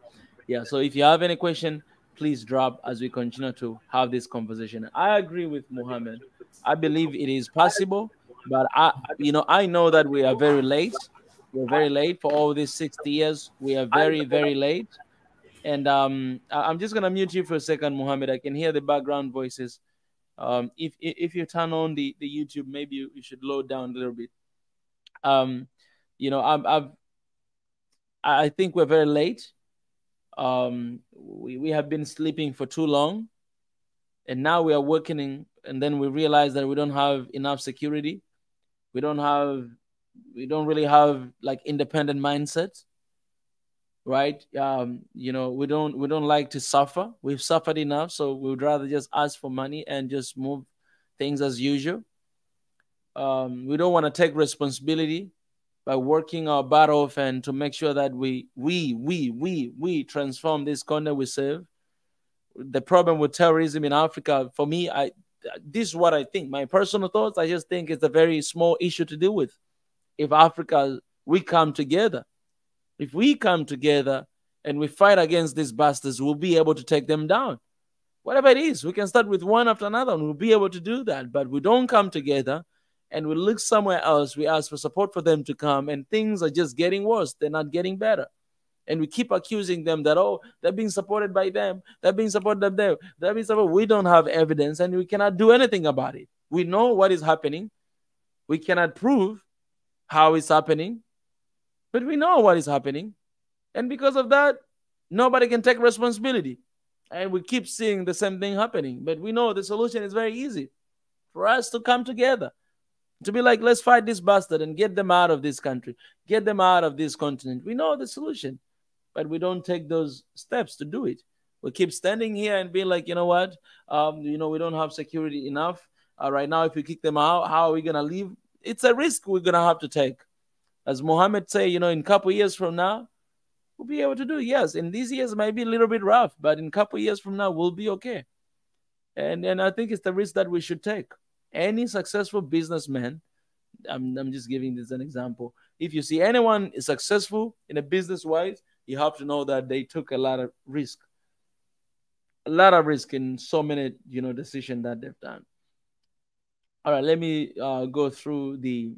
Yeah, so if you have any question, please drop as we continue to have this conversation. I agree with Muhammad. I believe it is possible, but I know that we are very late. We're very late for all these 60 years. We are very, very late. And I'm just gonna mute you for a second, Muhammad. I can hear the background voices. If you turn on the YouTube, maybe you should low down a little bit. Um, I think we're very late. We have been sleeping for too long, and now we are working, and then we realize that we don't have enough security. We don't have, we don't really have like independent mindsets, right? We don't like to suffer. We've suffered enough, so we would rather just ask for money and just move things as usual. We don't want to take responsibility by working our butt off and to make sure that we transform this continent we serve. The problem with terrorism in Africa, for me, this is what I think. My personal thoughts, I just think it's a very small issue to deal with. If Africa, we come together, if we come together and we fight against these bastards, we'll be able to take them down. Whatever it is, we can start with one after another and we'll be able to do that. But we don't come together and we look somewhere else. We ask for support for them to come, and things are just getting worse. They're not getting better. And we keep accusing them that, oh, they're being supported by them, they're being supported by them, they're being supported. We don't have evidence and we cannot do anything about it. We know what is happening. We cannot prove how it's happening, but we know what is happening. And because of that, nobody can take responsibility. And we keep seeing the same thing happening. But we know the solution is very easy for us to come together, to be like, let's fight this bastard and get them out of this country, get them out of this continent. We know the solution, but we don't take those steps to do it. We keep standing here and being like, you know what? We don't have security enough. Right now, if we kick them out, how are we going to leave? It's a risk we're going to have to take. As Mohammed say, in a couple of years from now, we'll be able to do it. Yes, in these years, it might be a little bit rough, but in a couple of years from now, we'll be okay. And I think it's the risk that we should take. Any successful businessman, I'm just giving this an example. If you see anyone is successful in a business wise, you have to know that they took a lot of risk. a lot of risk in so many, decisions that they've done. All right, let me go um, through the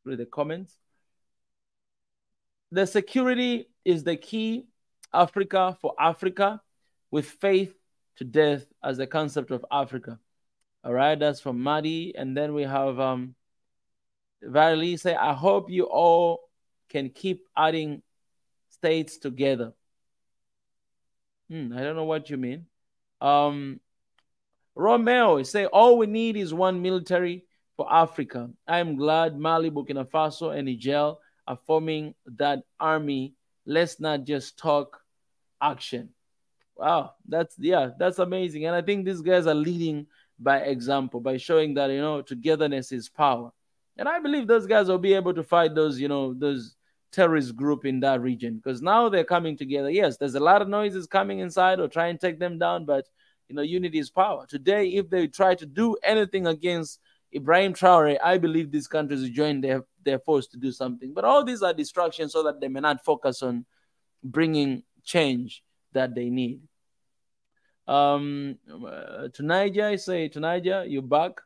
through the comments. The security is the key. Africa for Africa, with faith to death as the concept of Africa. All right, that's from Madi, and then we have Valerie say, "I hope you all can keep adding states together." I don't know what you mean. Um, Romeo say, "All we need is one military for Africa. I am glad Mali, Burkina Faso, and Niger are forming that army. Let's not just talk action." Wow, that's amazing. And I think these guys are leading by example, by showing that togetherness is power. And I believe those guys will be able to fight those terrorist group in that region, because now they're coming together. Yes, there's a lot of noises coming inside or try and take them down, but unity is power. Today, if they try to do anything against Ibrahim Traore, I believe these countries will join their force to do something. But all these are distractions so that they may not focus on bringing change that they need. To Niger, I say, to Niger, you're back.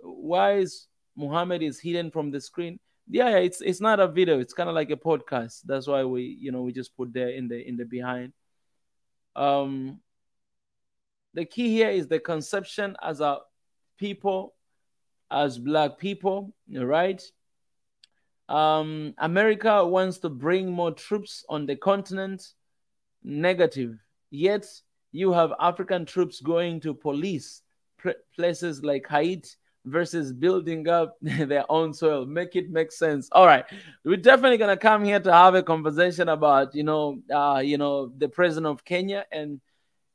Why is Muhammad is hidden from the screen? Yeah, it's not a video. It's kind of like a podcast. That's why we just put there in the behind. Um, the key here is the conception as a people, as black people, right? America wants to bring more troops on the continent. Negative. Yet you have African troops going to police places like Haiti versus building up their own soil. Make it make sense. All right, we're definitely gonna come here to have a conversation about the president of Kenya and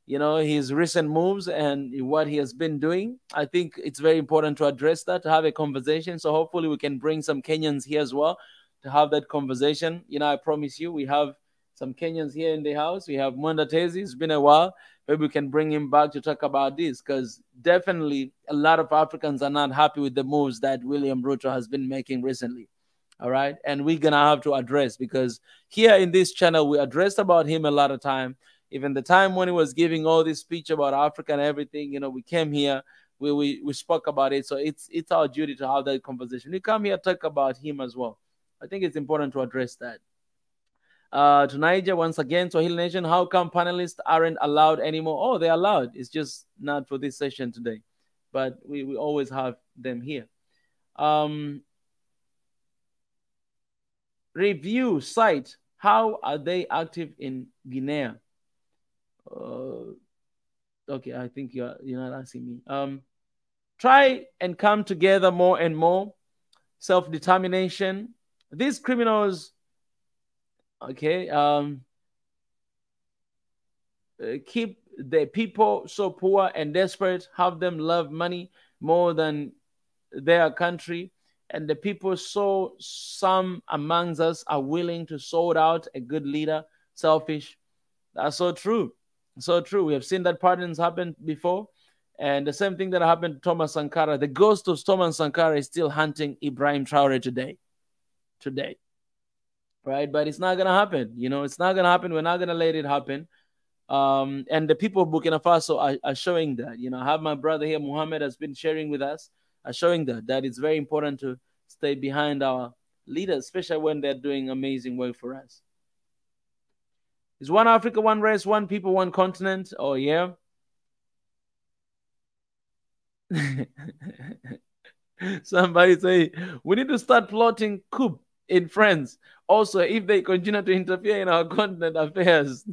his recent moves and what he has been doing. I think it's very important to address that, to have a conversation. So hopefully we can bring some Kenyans here as well to have that conversation. I promise you, we have some Kenyans here in the house. We have Mwenda Tezi. It's been a while. Maybe we can bring him back to talk about this, because definitely a lot of Africans are not happy with the moves that William Ruto has been making recently. All right. And we're going to have to address, because here in this channel, we addressed about him a lot of time. Even the time when he was giving all this speech about Africa and everything, we came here, we spoke about it. So it's our duty to have that conversation. We come here to talk about him as well. I think it's important to address that. To Niger, once again, Swahili Nation, how come panelists aren't allowed anymore? Oh, they're allowed. It's just not for this session today. But we always have them here. Review site. How are they active in Guinea? Okay, I think you're not asking me. Try and come together more and more. Self-determination. These criminals, okay, keep the people so poor and desperate, have them love money more than their country, and the people, so some amongst us are willing to sold out a good leader, selfish. That's so true. So true. We have seen that patterns happen before. And the same thing that happened to Thomas Sankara. The ghost of Thomas Sankara is still hunting Ibrahim Traore today. Right? But it's not going to happen. It's not going to happen. We're not going to let it happen. And the people of Burkina Faso are showing that. I have my brother here, Muhammad, has been sharing with us, are showing that it's very important to stay behind our leaders, especially when they're doing amazing work for us. Is one Africa, one race, one people, one continent? Oh, yeah. Somebody say, we need to start plotting coup in France. Also, if they continue to interfere in our continent affairs.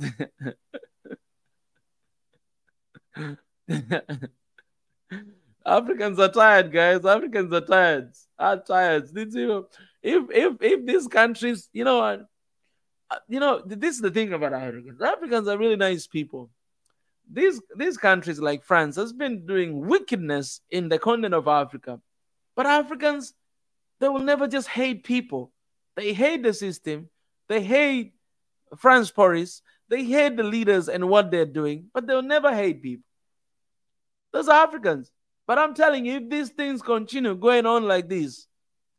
Africans are tired, guys. Africans are tired. If these countries, this is the thing about Africans. Africans are really nice people. These countries like France has been doing wickedness in the continent of Africa. But Africans, they will never just hate people. They hate the system. They hate France Paris. They hate the leaders and what they're doing, but they'll never hate people. Those are Africans. But I'm telling you, if these things continue going on like this,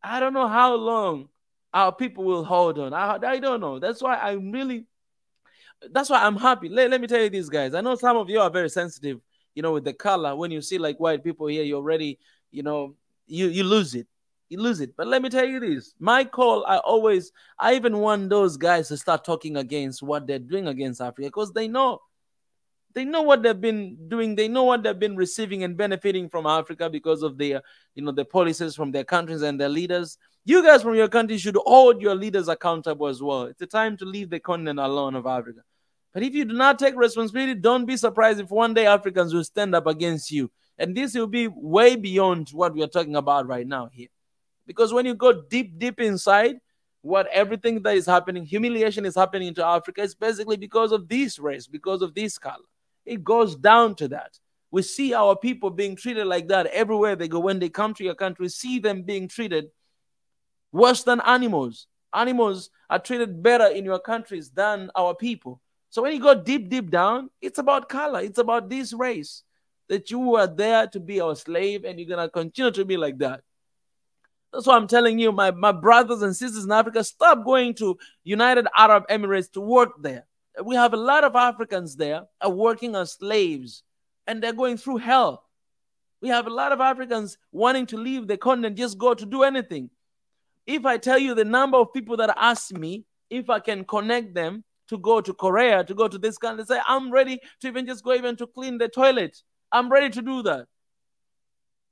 I don't know how long our people will hold on. I don't know. That's why That's why I'm happy. Let me tell you this, guys. I know some of you are very sensitive, with the color. When you see like white people here, you already, you lose it. You lose it. But let me tell you this. My call, I even want those guys to start talking against what they're doing against Africa, because they know what they've been doing. They know what they've been receiving and benefiting from Africa because of their, the policies from their countries and their leaders. You guys from your country should hold your leaders accountable as well. It's a time to leave the continent alone of Africa. But if you do not take responsibility, don't be surprised if one day Africans will stand up against you. And this will be way beyond what we are talking about right now here. Because when you go deep, deep inside, what everything that is happening, humiliation is happening to Africa, is basically because of this race, because of this color. It goes down to that. We see our people being treated like that everywhere they go. When they come to your country, see them being treated worse than animals. Animals are treated better in your countries than our people. So when you go deep, deep down, it's about color. It's about this race, that you are there to be our slave, and you're going to continue to be like that. That's why I'm telling you, my brothers and sisters in Africa, stop going to United Arab Emirates to work there. We have a lot of Africans there are working as slaves, and they're going through hell. We have a lot of Africans wanting to leave the continent, just go to do anything. If I tell you the number of people that ask me if I can connect them to go to Korea, to go to this country, say, I'm ready to even just go even to clean the toilet. I'm ready to do that.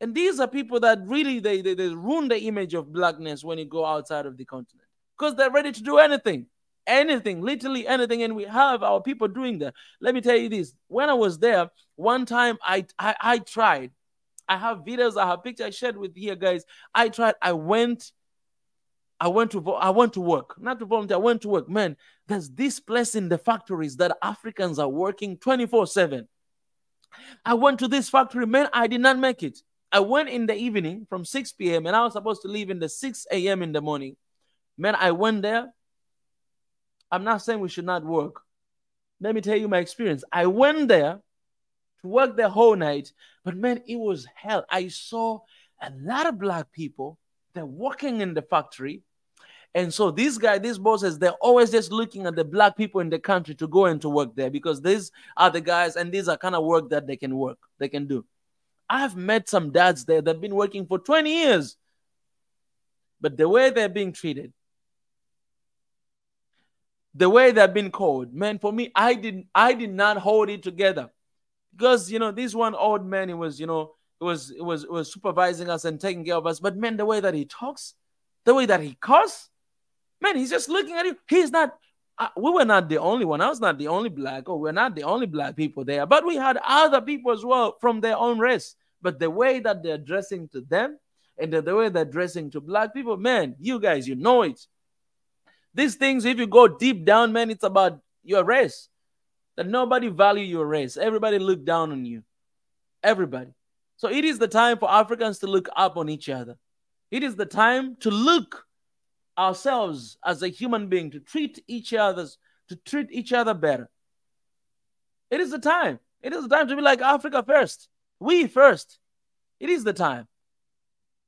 And these are people that really, they ruin the image of blackness when you go outside of the continent, because they're ready to do anything. Anything, literally anything, and we have our people doing that. Let me tell you this. When I was there, one time I tried. I have videos, I have pictures I shared with you guys. I tried. I went to work. Not to volunteer, I went to work. Man, there's this place in the factories that Africans are working 24/7. I went to this factory, man, I did not make it. I went in the evening from 6 p.m. and I was supposed to leave in the 6 a.m. in the morning. Man, I went there. I'm not saying we should not work. Let me tell you my experience. I went there to work the whole night, but man, it was hell. I saw a lot of black people. They're working in the factory. And so these bosses, they're always just looking at the black people in the country to go and to work there, because these are the guys and these are kind of work that they can do. I've met some dads there that have been working for 20 years. But the way they're being treated, the way they've been called, man, for me, I did not hold it together. Because, this one old man, it was supervising us and taking care of us. But man, the way that he talks, the way that he cuss, man, he's just looking at you. He's not, we were not the only one. I was not the only black, or we're not the only black people there. But we had other people as well from their own race. But the way that they're dressing to them and the way they're dressing to black people, man, you guys, you know it. These things, if you go deep down, man, it's about your race. That nobody value your race. Everybody look down on you. Everybody. So it is the time for Africans to look up on each other. It is the time to look ourselves as a human being, to treat each other better. It is the time. It is the time to be like Africa first. We first. It is the time.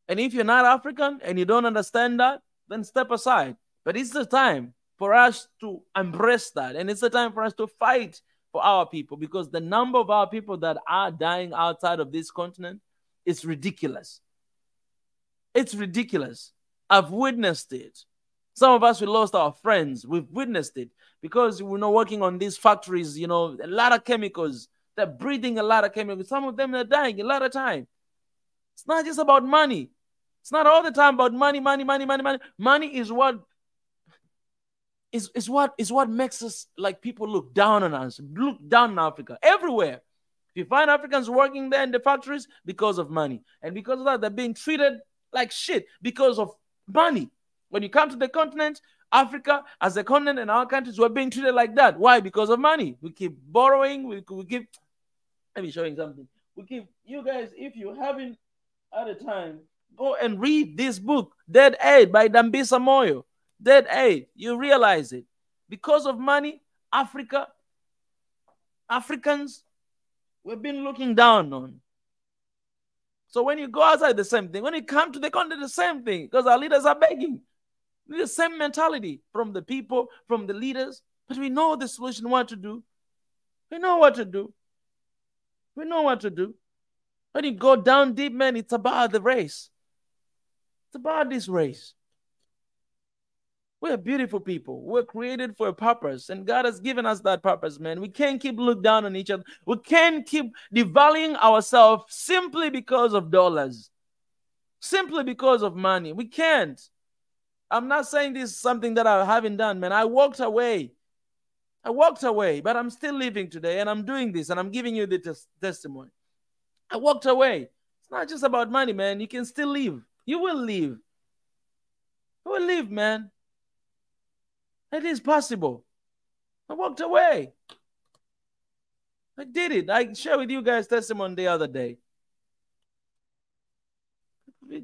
And if you're not African and you don't understand that, then step aside. But it's the time for us to embrace that. And it's the time for us to fight for our people, because the number of our people that are dying outside of this continent is ridiculous. It's ridiculous. I've witnessed it. Some of us, we lost our friends. We've witnessed it because we're not working on these factories, a lot of chemicals. They're breathing a lot of chemicals. Some of them are dying a lot of time. It's not just about money. It's not all the time about money. Money is what is what makes us, like, people look down on us, look down on Africa everywhere. If you find Africans working there in the factories, because of money. And because of that, they're being treated like shit because of money. When you come to the continent, Africa as a continent and our countries, we're being treated like that. Why? Because of money. We keep borrowing. We keep, let me show you something. You guys, if you haven't at a time, go and read this book, Dead Aid by Dambisa Moyo. Dead Aid. You realize it. Because of money, Africans, we've been looking down on. So when you go outside, the same thing. When you come to the continent, the same thing. Because our leaders are begging. The same mentality from the people, from the leaders. But we know the solution, what to do. We know what to do. We know what to do. When you go down deep, man, it's about the race. It's about this race. We're beautiful people. We're created for a purpose, and God has given us that purpose, man. We can't keep looking down on each other. We can't keep devaluing ourselves simply because of dollars, simply because of money. We can't. I'm not saying this is something that I haven't done, man. I walked away. But I'm still living today, and I'm doing this, and I'm giving you the testimony. I walked away. It's not just about money, man. You can still live. You will live. You will live, man. It is possible. I walked away. I did it. I shared with you guys testimony the other day.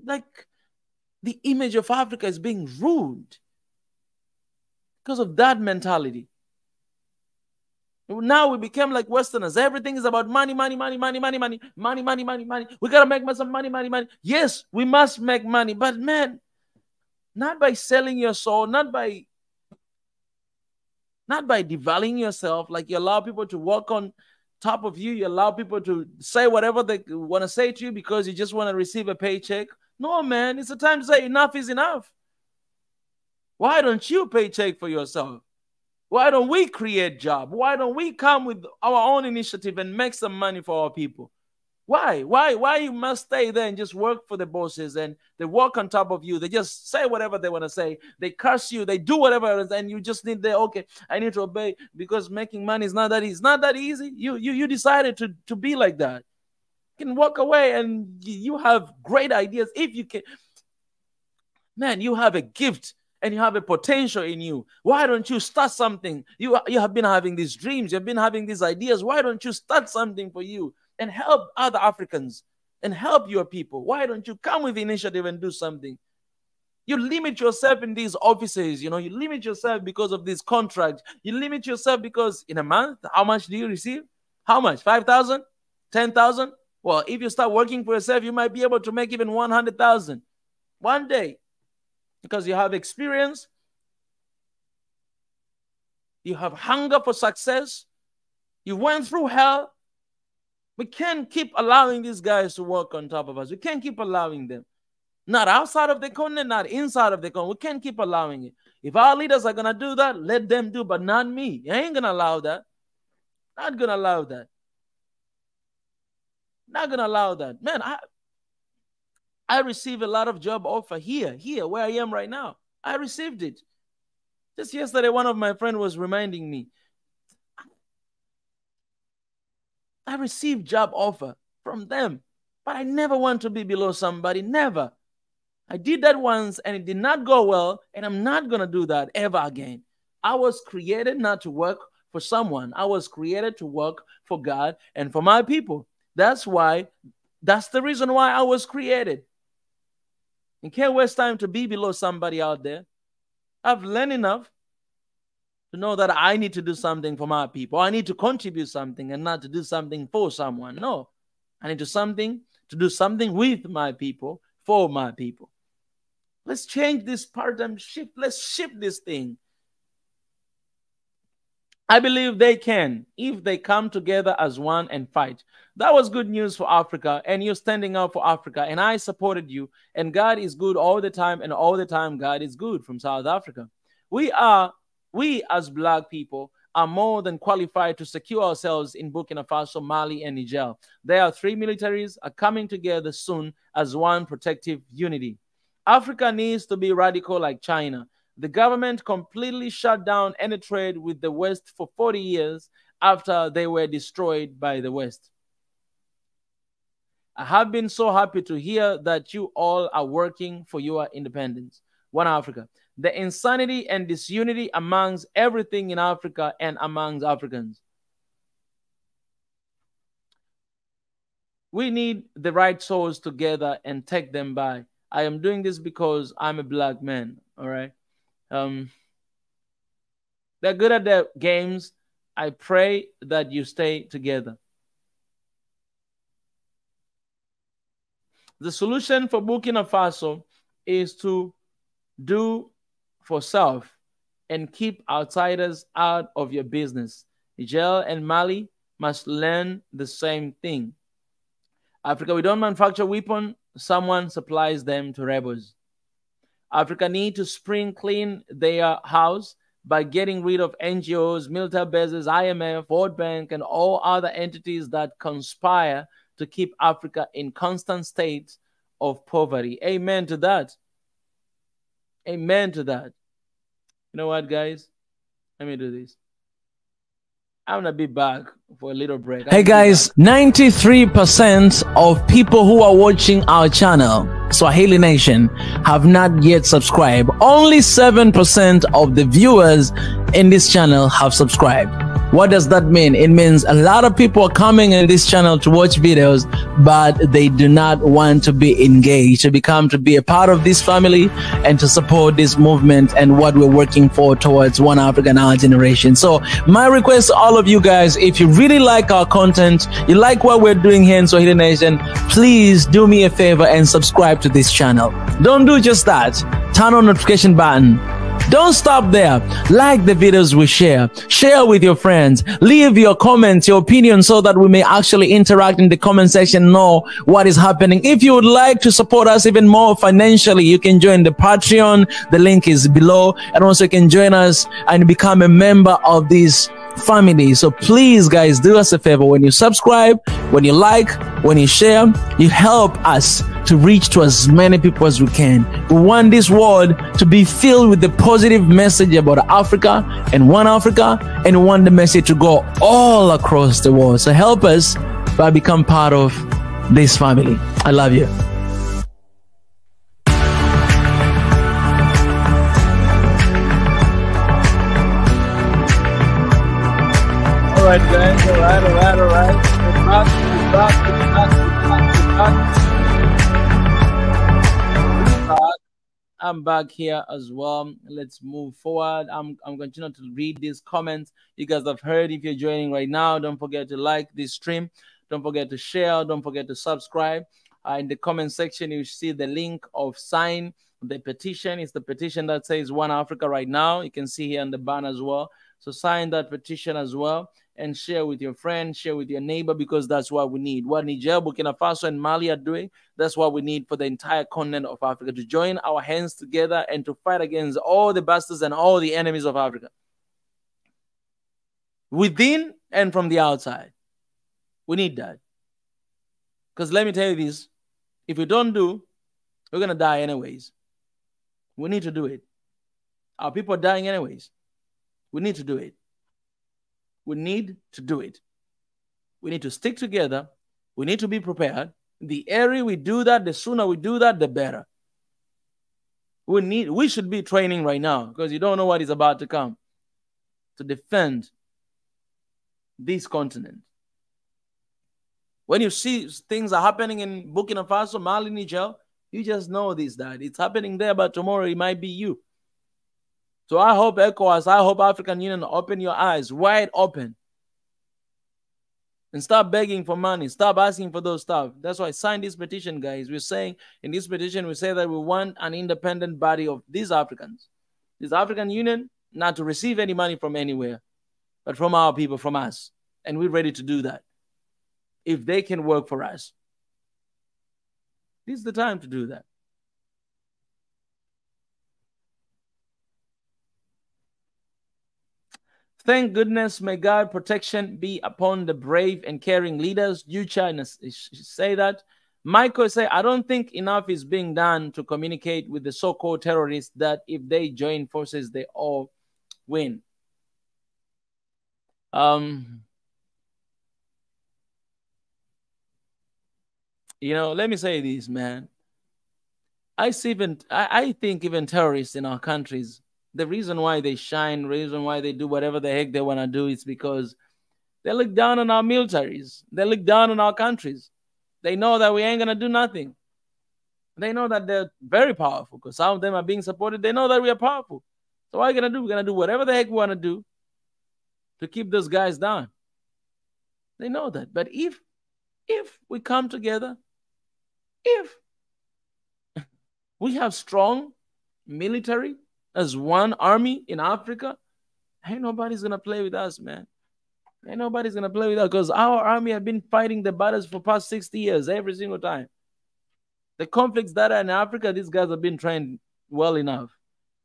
Like, the image of Africa is being ruined because of that mentality. Now we became like Westerners. Everything is about money, money, money, money, money, money, money, money, money, money. We gotta make some money, money, money. Yes, we must make money, but man, not by selling your soul, not by devaluing yourself. Like, you allow people to walk on top of you. You allow people to say whatever they want to say to you because you just want to receive a paycheck. No, man, it's a time to say enough is enough. Why don't you paycheck for yourself? Why don't we create job? Why don't we come with our own initiative and make some money for our people? Why you must stay there and just work for the bosses, and they work on top of you? They just say whatever they want to say. They curse you. They do whatever, and you just need the, okay, I need to obey because making money is not that easy. It's not that easy. You decided to be like that. You can walk away, and you have great ideas. If you can, man, you have a gift and you have a potential in you. Why don't you start something? You have been having these dreams. You've been having these ideas. Why don't you start something for you and help other Africans and help your people? Why don't you come with initiative and do something? You limit yourself in these offices. You limit yourself because of this contract. You limit yourself because in a month, how much do you receive? How much? 5,000? 10,000? Well, if you start working for yourself, you might be able to make even 100,000 one day. Because you have experience, you have hunger for success, you went through hell. We can't keep allowing these guys to work on top of us. We can't keep allowing them. Not outside of the continent, not inside of the continent. We can't keep allowing it. If our leaders are going to do that, let them do, but not me. I ain't going to allow that. Not going to allow that. Not going to allow that. Man, I received a lot of job offer here, where I am right now. I received it. Just yesterday, one of my friends was reminding me. I received job offer from them, but I never want to be below somebody, never. I did that once and it did not go well, and I'm not going to do that ever again. I was created not to work for someone. I was created to work for God and for my people. That's the reason why I was created. You can't waste time to be below somebody out there. I've learned enough to know that I need to do something for my people. I need to contribute something and not to do something for someone. No, I need to do something with my people, for my people. Let's change this paradigm shift. Let's shift this thing. I believe they can if they come together as one and fight. That was good news for Africa, and you're standing up for Africa, and I supported you. And God is good all the time, and all the time God is good from South Africa. We as Black people are more than qualified to secure ourselves in Burkina Faso, Mali, and Niger. There are three militaries are coming together soon as one protective unity. Africa needs to be radical like China. The government completely shut down any trade with the West for 40 years after they were destroyed by the West. I have been so happy to hear that you all are working for your independence. One Africa. The insanity and disunity amongst everything in Africa and amongst Africans. We need the right souls together and take them by. I am doing this because I'm a Black man, all right? They're good at their games. I pray that you stay together. The solution for Burkina Faso is to do for self and keep outsiders out of your business. Niger and Mali must learn the same thing. Africa, we don't manufacture weapons, someone supplies them to rebels. Africa need to spring clean their house by getting rid of NGOs, military bases, IMF, World Bank, and all other entities that conspire to keep Africa in constant state of poverty. Amen to that. Amen to that. You know what, guys? Let me do this. I'm gonna be back for a little break. Hey guys, 93% of people who are watching our channel, Swahili Nation, have not yet subscribed. Only 7% of the viewers in this channel have subscribed. What does that mean? It means a lot of people are coming in this channel to watch videos, but they do not want to be engaged, to be a part of this family and to support this movement and what we're working for towards One Africa in our generation. So my request to all of you guys, if you really like our content, you like what we're doing here in Swahili Nation, please do me a favor and subscribe to this channel. Don't do just that. Turn on notification button. Don't stop there. Like the videos we share. Share with your friends. Leave your comments, your opinions, so that we may actually interact in the comment section, know what is happening. If you would like to support us even more financially, you can join the Patreon. The link is below. And also you can join us and become a member of this family. So please, guys, do us a favor. When you subscribe, when you like, when you share, you help us to reach to as many people as we can. We want this world to be filled with the positive message about Africa and One Africa, and we want the message to go all across the world. So help us by become part of this family. I love you. All right, guys. All right. We're back. I'm back here as well. Let's move forward. I'm continuing to read these comments you guys have heard. If you're joining right now, don't forget to like this stream. Don't forget to share. Don't forget to subscribe. In the comment section, you see the link of sign the petition. It's the petition that says One Africa right now. You can see here on the banner as well. So sign that petition as well and share with your friend, share with your neighbor, because that's what we need. What Niger, Burkina Faso, and Mali are doing, that's what we need for the entire continent of Africa, to join our hands together and to fight against all the bastards and all the enemies of Africa, within and from the outside. We need that. Because let me tell you this, if we don't do, we're going to die anyways. We need to do it. Our people are dying anyways. We need to do it. We need to do it. We need to stick together. We need to be prepared. The earlier we do that, the sooner we do that, the better. We should be training right now, because you don't know what is about to come, to defend this continent. When you see things are happening in Burkina Faso, Mali, Niger, you just know that it's happening there, but tomorrow it might be you. So I hope ECOWAS, I hope African Union, open your eyes wide open and stop begging for money. Stop asking for those stuff. That's why I signed this petition, guys. We're saying in this petition, we say that we want an independent body of these Africans, this African Union, not to receive any money from anywhere, but from our people, from us. And we're ready to do that if they can work for us. This is the time to do that. Thank goodness, may God protection be upon the brave and caring leaders. You China say that. Michael say, I don't think enough is being done to communicate with the so-called terrorists that if they join forces, they all win. You know, let me say this, man. I think even terrorists in our countries, the reason why they shine, the reason why they do whatever the heck they want to do is because they look down on our militaries. They look down on our countries. They know that we ain't going to do nothing. They know that they're very powerful because some of them are being supported. They know that we are powerful. So what are we going to do? We're going to do whatever the heck we want to do to keep those guys down. They know that. But if we come together, if we have strong military, as one army in Africa, ain't nobody's gonna play with us, man. Ain't nobody's gonna play with us because our army have been fighting the battles for past 60 years every single time. The conflicts that are in Africa, these guys have been trained well enough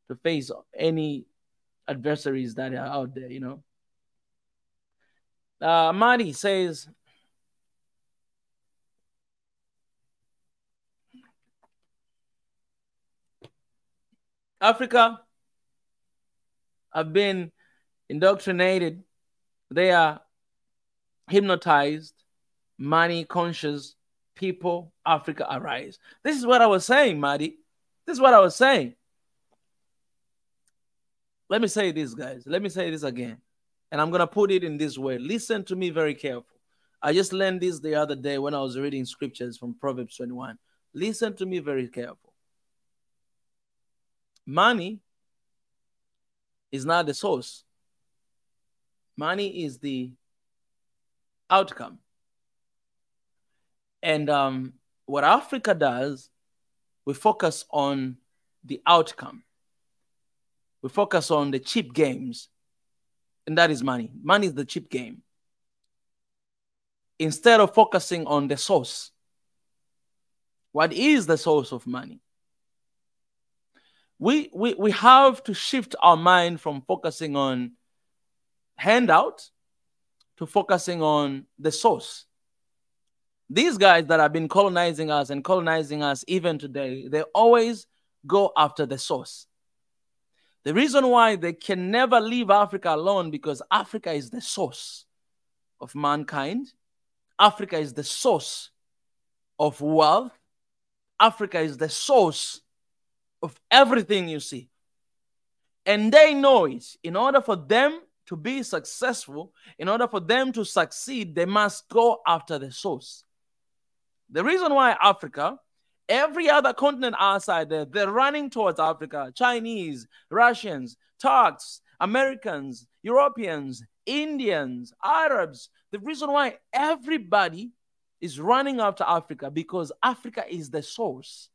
to face any adversaries that are out there, you know. Madi says, Africa have been indoctrinated. They are hypnotized, money conscious people. Africa arise. This is what I was saying, Madi. This is what I was saying. Let me say this, guys. Let me say this again. And I'm going to put it in this way. Listen to me very careful. I just learned this the other day when I was reading scriptures from Proverbs 21. Listen to me very careful. Money is not the source. Money is the outcome. And what Africa does, we focus on the outcome. We focus on the cheap games. And that is money. Money is the cheap game. Instead of focusing on the source. What is the source of money? We have to shift our mind from focusing on handout to focusing on the source. These guys that have been colonizing us and colonizing us even today, they always go after the source. The reason why they can never leave Africa alone because Africa is the source of mankind. Africa is the source of wealth. Africa is the source of everything you see. And they know it. In order for them to be successful, in order for them to succeed, they must go after the source. The reason why Africa, every other continent outside there, they're running towards Africa. Chinese, Russians, Turks, Americans, Europeans, Indians, Arabs. The reason why everybody is running after Africa because Africa is the source.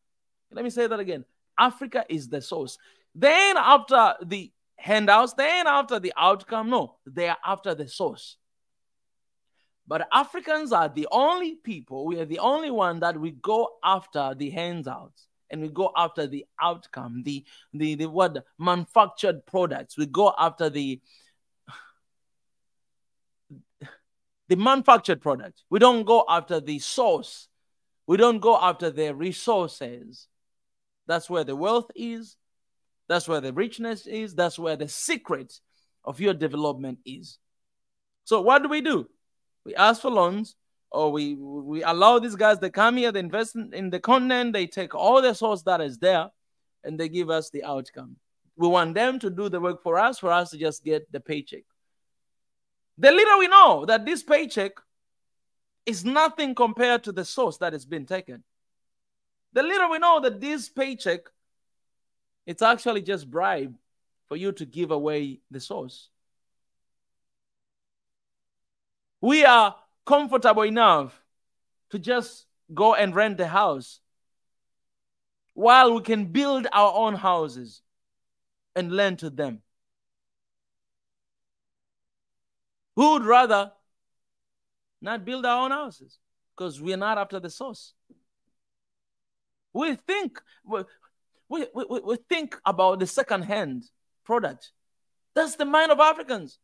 Let me say that again. Africa is the source. They ain't after the handouts. They ain't after the outcome. No, they are after the source. But Africans are the only people, we are the only one that we go after the handouts and we go after the outcome, the what manufactured products. We go after the manufactured product. We don't go after the source. We don't go after the resources. That's where the wealth is. That's where the richness is. That's where the secret of your development is. So what do? We ask for loans, or we allow these guys to come here, they invest in the continent, they take all the source that is there, and they give us the outcome. We want them to do the work for us to just get the paycheck. The little we know that this paycheck is nothing compared to the source that has been taken. The little we know that this paycheck, it's actually just bribe for you to give away the source. We are comfortable enough to just go and rent a house while we can build our own houses and lend to them. We would rather not build our own houses because we are not after the source. We think about the second-hand product. That's the mind of Africans.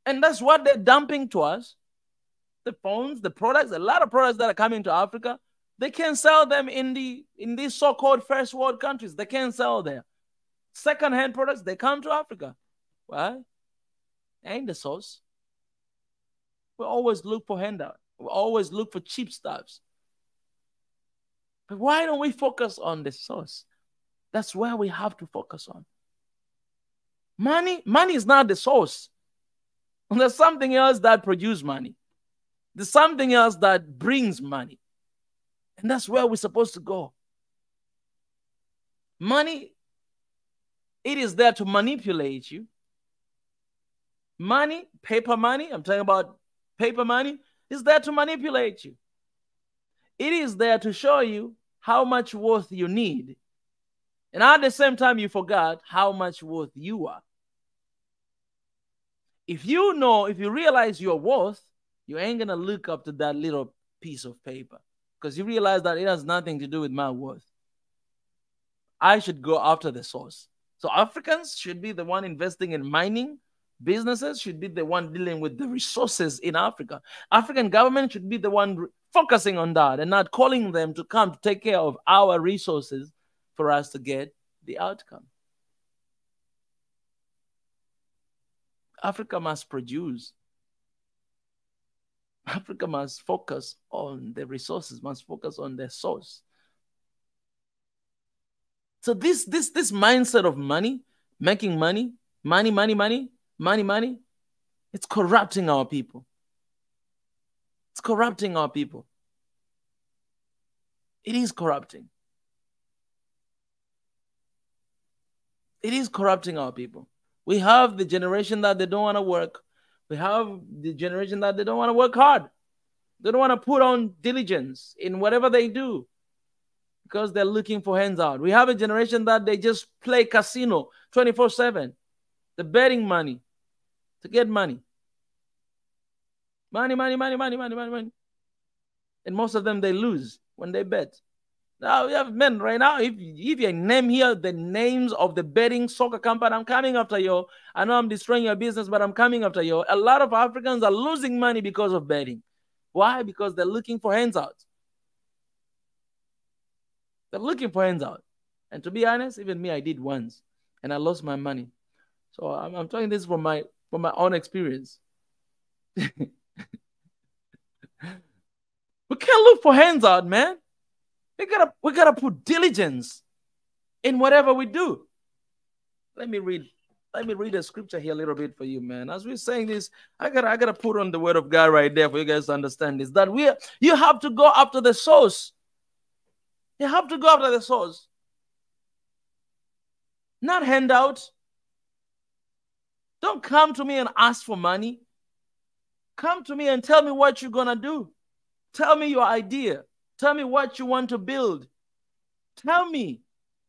And that's what they're dumping to us. The phones, the products, a lot of products that are coming to Africa, they can't sell them in these so-called first world countries. They can't sell there. Second-hand products, they come to Africa. Why? Ain't the source. We always look for handout. We always look for cheap stuffs. But why don't we focus on the source? That's where we have to focus on. Money is not the source. There's something else that produces money. There's something else that brings money. And that's where we're supposed to go. Money, it is there to manipulate you. Money, paper money, I'm talking about paper money, is there to manipulate you. It is there to show you how much worth you need. And at the same time, you forgot how much worth you are. If you know, if you realize your worth, you ain't gonna look up to that little piece of paper because you realize that it has nothing to do with my worth. I should go after the source. So Africans should be the one investing in mining. Businesses should be the one dealing with the resources in Africa. African government should be the one focusing on that and not calling them to come to take care of our resources for us to get the outcome. Africa must produce. Africa must focus on the resources, must focus on the source. So this mindset of money, making money, money, it's corrupting our people. It's corrupting our people. It is corrupting. It is corrupting our people. We have the generation that they don't want to work. We have the generation that they don't want to work hard. They don't want to put on diligence in whatever they do because they're looking for hands out. We have a generation that they just play casino 24/7. The betting money to get money. Money. And most of them, they lose when they bet. Now we have men right now. If you name here the names of the betting soccer company, I'm coming after you. I know I'm destroying your business, but I'm coming after you. A lot of Africans are losing money because of betting. Why? Because they're looking for hands out. They're looking for hands out. And to be honest, even me, I did once, and I lost my money. So I'm talking this from my own experience. We can't look for hands out, man. We gotta put diligence in whatever we do. Let me read a scripture here a little bit for you, man. As we're saying this, I gotta put on the word of God right there for you guys to understand this. That you have to go after the source. You have to go after the source. Not handout. Don't come to me and ask for money. Come to me and tell me what you're gonna do. Tell me your idea. Tell me what you want to build. Tell me.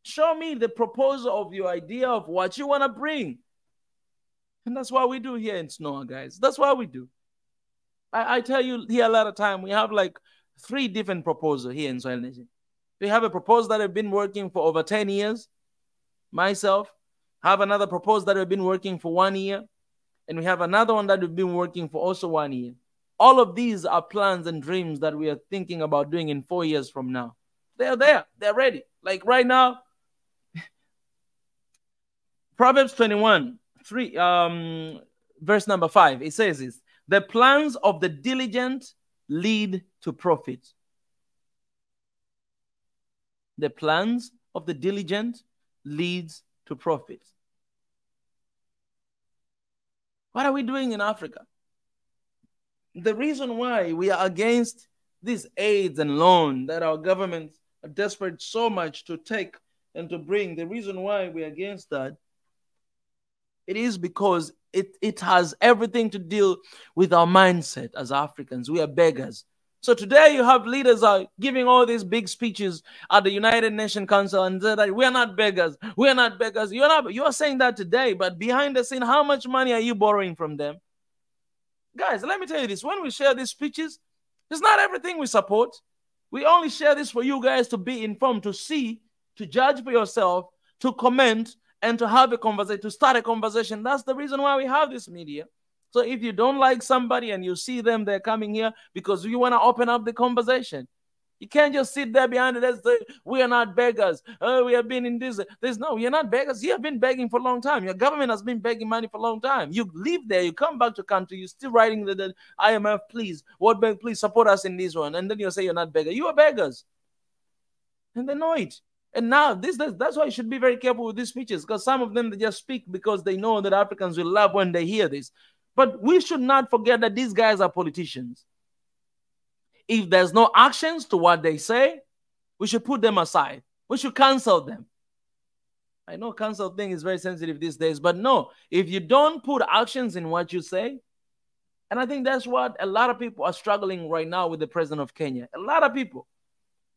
Show me the proposal of your idea of what you want to bring. And that's what we do here in SNOA, guys. That's what we do. I tell you here a lot of time, we have like 3 different proposals here in Swahili Nation. We have a proposal that have been working for over 10 years. Myself. Have another proposal that have been working for 1 year. And we have another one that we've been working for also 1 year. All of these are plans and dreams that we are thinking about doing in 4 years from now. They're there. They're ready. Like right now, Proverbs 21, verse number 5, it says this: the plans of the diligent lead to profit. The plans of the diligent leads to profit. What are we doing in Africa? The reason why we are against these aids and loans that our governments are desperate so much to take and to bring, the reason why we're against that, it is because it has everything to deal with our mindset as Africans. We are beggars. So today you have leaders are giving all these big speeches at the United Nations Council and say that we're not beggars. We're not beggars. You're saying that today, but behind the scene, how much money are you borrowing from them? Guys, let me tell you this. When we share these speeches, it's not everything we support. We only share this for you guys to be informed, to see, to judge for yourself, to comment, and to have a conversation, to start a conversation. That's the reason why we have this media. So if you don't like somebody and you see them, they're coming here because you want to open up the conversation. You can't just sit there behind it and say, we are not beggars. Oh, we have been in this. No, you're not beggars. You have been begging for a long time. Your government has been begging money for a long time. You live there. You come back to country. You're still writing the IMF, please, World Bank, please support us in this one. And then you say you're not beggars. You are beggars. And they know it. And now that's why you should be very careful with these speeches, because some of them, they just speak because they know that Africans will laugh when they hear this. But we should not forget that these guys are politicians. If there's no actions to what they say, we should put them aside. We should cancel them. I know cancel thing is very sensitive these days, but no, if you don't put actions in what you say, and I think that's what a lot of people are struggling right now with the president of Kenya. A lot of people,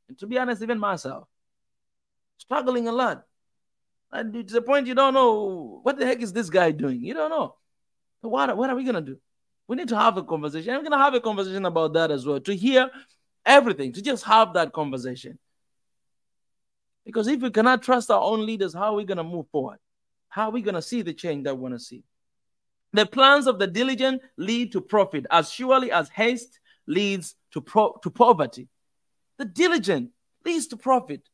and to be honest, even myself, struggling a lot. And to the point you don't know what the heck is this guy doing. You don't know. What are we gonna do? We need to have a conversation. I'm gonna have a conversation about that as well, to hear everything, to just have that conversation. Because if we cannot trust our own leaders, how are we gonna move forward? How are we gonna see the change that we want to see? The plans of the diligent lead to profit as surely as haste leads to poverty. The diligent leads to profit.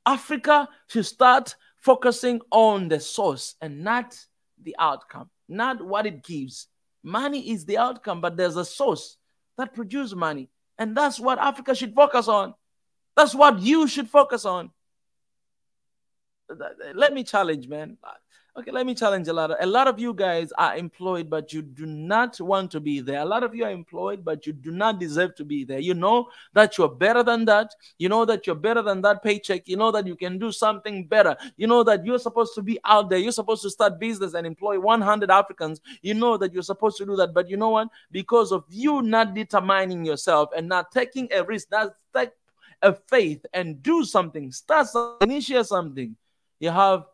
Africa should start focusing on the source and not the outcome, not what it gives. Money is the outcome, but there's a source that produces money. And that's what Africa should focus on. That's what you should focus on. Let me challenge, man. Okay, let me challenge a lot of you guys are employed, but you do not want to be there. A lot of you are employed, but you do not deserve to be there. You know that you're better than that. You know that you're better than that paycheck. You know that you can do something better. You know that you're supposed to be out there. You're supposed to start business and employ 100 Africans. You know that you're supposed to do that. But you know what? Because of you not determining yourself and not taking a risk, not take a faith and do something, start something, initiate something, you have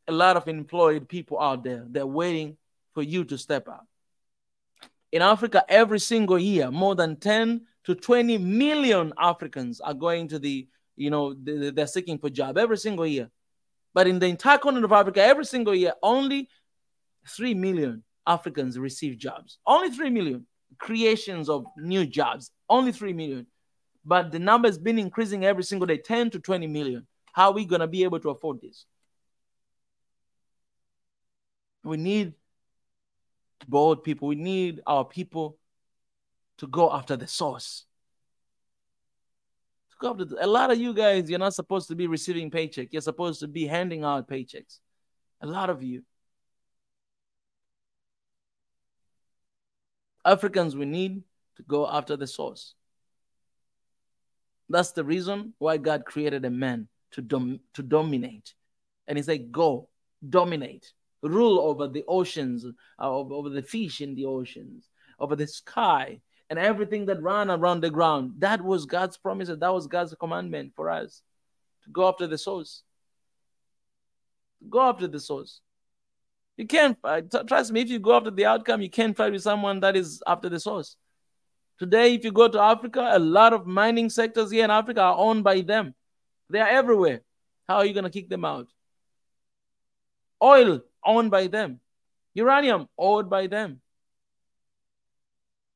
a lot of employed people out there. They're waiting for you to step out. In Africa, every single year, more than 10 to 20 million Africans are going to they're seeking for jobs every single year. But in the entire continent of Africa, every single year, only 3 million Africans receive jobs. Only 3 million creations of new jobs. Only 3 million. But the number has been increasing every single day, 10 to 20 million. How are we going to be able to afford this? We need bold people. We need our people to go after the source. A lot of you guys, you're not supposed to be receiving paycheck. You're supposed to be handing out paychecks. A lot of you. Africans, we need to go after the source. That's the reason why God created a man to dominate. And he said, go, dominate. Rule over the oceans, over the fish in the oceans, over the sky, and everything that ran around the ground. That was God's promise. That was God's commandment for us, to go after the source. Go after the source. You can't fight. Trust me, if you go after the outcome, you can't fight with someone that is after the source. Today, if you go to Africa, a lot of mining sectors here in Africa are owned by them. They are everywhere. How are you going to kick them out? Oil owned by them. Uranium owned by them.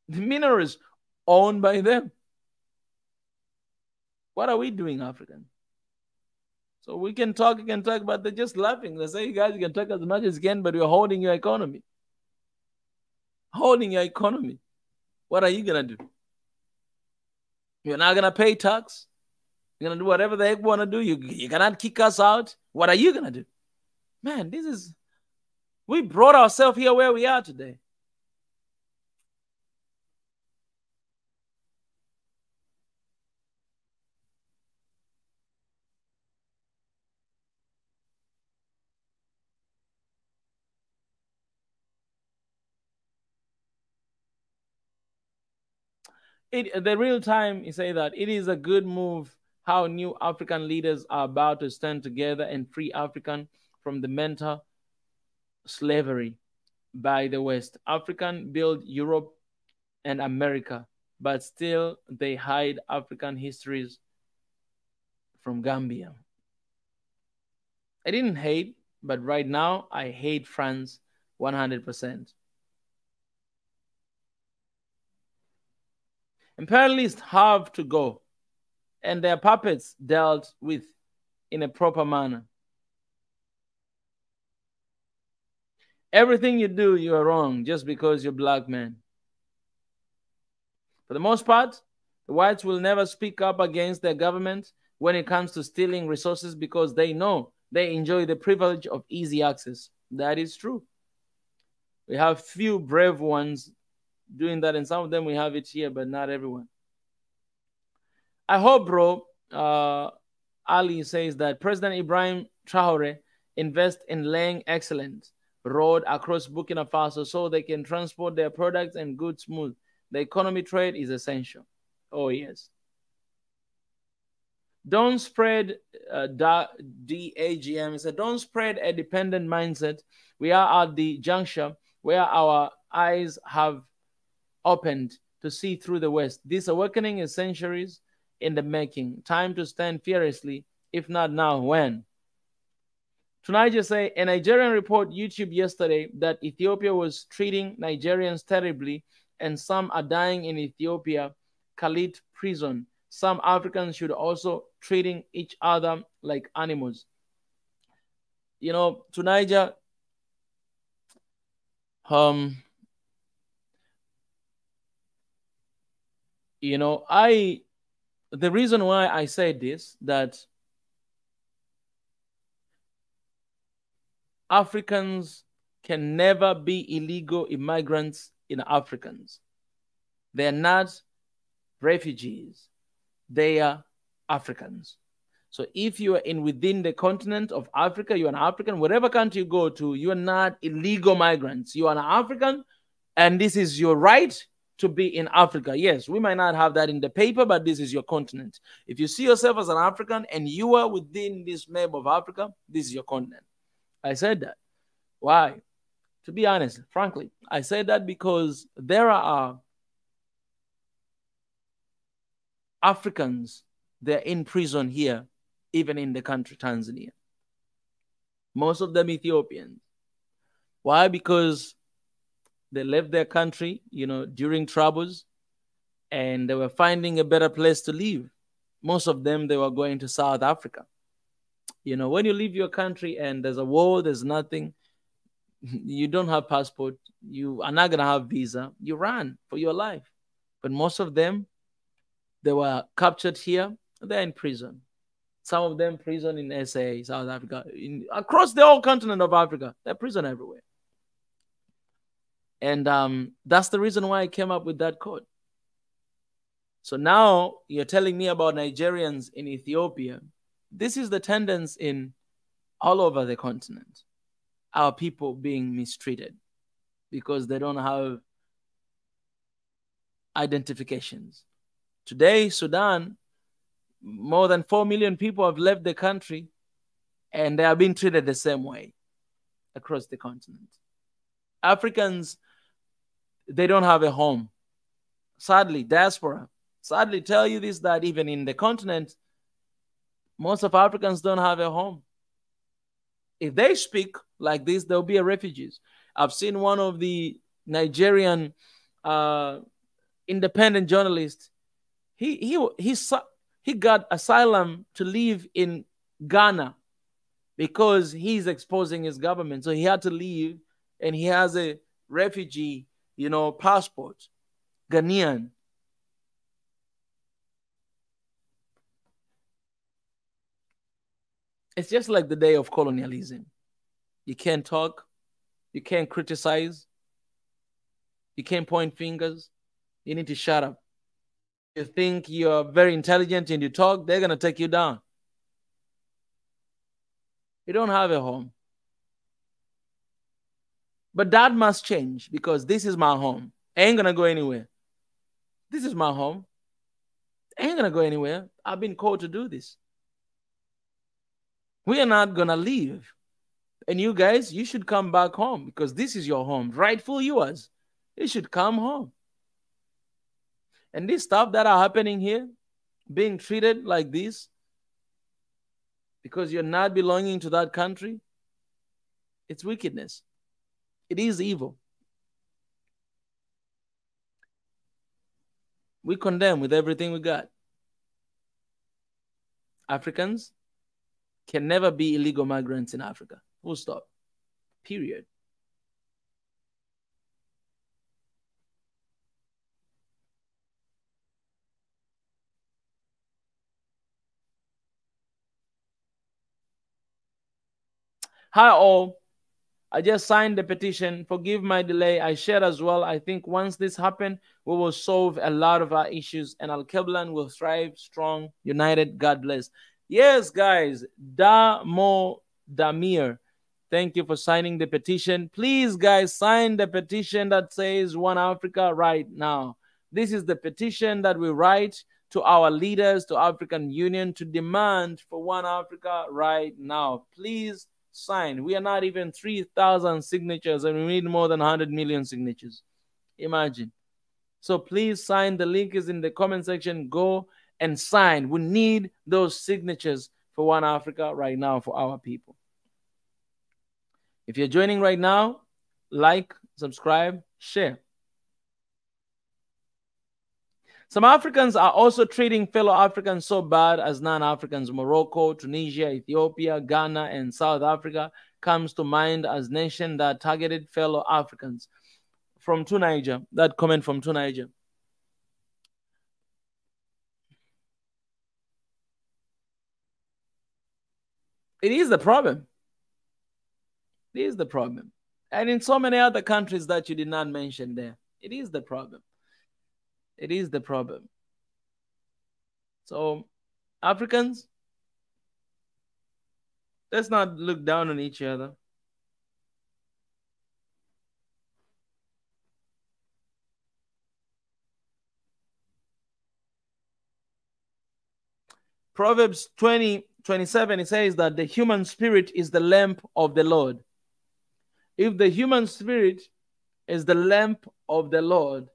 The minerals owned by them. What are we doing, African? So we can talk, but they're just laughing. They say, you guys can talk as much as you can, but you're holding your economy. Holding your economy. What are you going to do? You're not going to pay tax. You're going to do whatever the heck you want to do. You cannot kick us out. What are you going to do? Man, we brought ourselves here where we are today. The real time, you say that it is a good move how new African leaders are about to stand together and free African from the mental slavery by the West. African build Europe and America, but still they hide African histories from Gambia. I didn't hate, but right now I hate France 100%. Imperialists have to go, and their puppets dealt with in a proper manner. Everything you do, you are wrong just because you're black man. For the most part, the whites will never speak up against their government when it comes to stealing resources because they know they enjoy the privilege of easy access. That is true. We have few brave ones doing that, and some of them we have it here, but not everyone. I hope, bro, Ali says that President Ibrahim Traore invest in laying excellent road across Burkina Faso so they can transport their products and goods smooth. The economy trade is essential. Oh, yes. Don't spread DAGM. It said, don't spread a dependent mindset. We are at the juncture where our eyes have opened to see through the West. This awakening is centuries in the making. Time to stand fearlessly. If not now, when? Tonight, just say a Nigerian report YouTube yesterday that Ethiopia was treating Nigerians terribly and some are dying in Ethiopia, Khalid prison. Some Africans should also treating each other like animals. You know, to Niger, you know, the reason why I said this, that Africans can never be illegal immigrants in Africans. They're not refugees. They are Africans. So if you are in within the continent of Africa, you're an African. Whatever country you go to, you are not illegal migrants. You are an African, and this is your right to be in Africa. Yes, we might not have that in the paper, but this is your continent. If you see yourself as an African and you are within this map of Africa, this is your continent. I said that. Why? To be honest, frankly, I said that because there are Africans, they're in prison here, even in the country, Tanzania. Most of them Ethiopians. Why? Because they left their country, you know, during troubles, and they were finding a better place to live. Most of them, they were going to South Africa. You know, when you leave your country and there's a war, there's nothing, you don't have passport, you are not going to have visa, you run for your life. But most of them, they were captured here, they're in prison. Some of them prison in SA, South Africa, across the whole continent of Africa. They're prison everywhere. And that's the reason why I came up with that code. So now you're telling me about Nigerians in Ethiopia. This is the tendency in all over the continent. Our people being mistreated because they don't have identifications. Today, Sudan, more than 4 million people have left the country and they are being treated the same way across the continent. Africans, they don't have a home. Sadly, diaspora, sadly tell you this, that even in the continent, most of Africans don't have a home. If they speak like this, they'll be refugees. I've seen one of the Nigerian independent journalists. He got asylum to live in Ghana because he's exposing his government. So he had to leave, and he has a refugee, you know, passport, Ghanaian. It's just like the day of colonialism. You can't talk. You can't criticize. You can't point fingers. You need to shut up. You think you're very intelligent and you talk, they're going to take you down. You don't have a home. But that must change because this is my home. I ain't going to go anywhere. This is my home. I ain't going to go anywhere. I've been called to do this. We are not going to leave. And you guys, you should come back home because this is your home, rightful yours. You should come home. And this stuff that are happening here, being treated like this, because you're not belonging to that country, it's wickedness. It is evil. We condemn with everything we got. Africans can never be illegal migrants in Africa. Full stop. Period. Hi all. I just signed the petition. Forgive my delay. I shared as well. I think once this happens, we will solve a lot of our issues and Al-Keblan will thrive strong, united. God bless. Yes, guys. Damo Damir. Thank you for signing the petition. Please, guys, sign the petition that says One Africa right now. This is the petition that we write to our leaders, to African Union, to demand for one Africa right now. Please sign. We are not even 3,000 signatures, and we need more than 100 million signatures. Imagine. So please sign. The link is in the comment section. Go and sign. We need those signatures for one Africa right now for our people. If you're joining right now, like, subscribe, share. Some Africans are also treating fellow Africans so bad as non-Africans. Morocco, Tunisia, Ethiopia, Ghana, and South Africa comes to mind as nations that targeted fellow Africans. From Tunisia, that comment from Tunisia. It is the problem. It is the problem. And in so many other countries that you did not mention there, it is the problem. It is the problem. So, Africans, let's not look down on each other. Proverbs 20:27, it says that the human spirit is the lamp of the Lord. If the human spirit is the lamp of the Lord,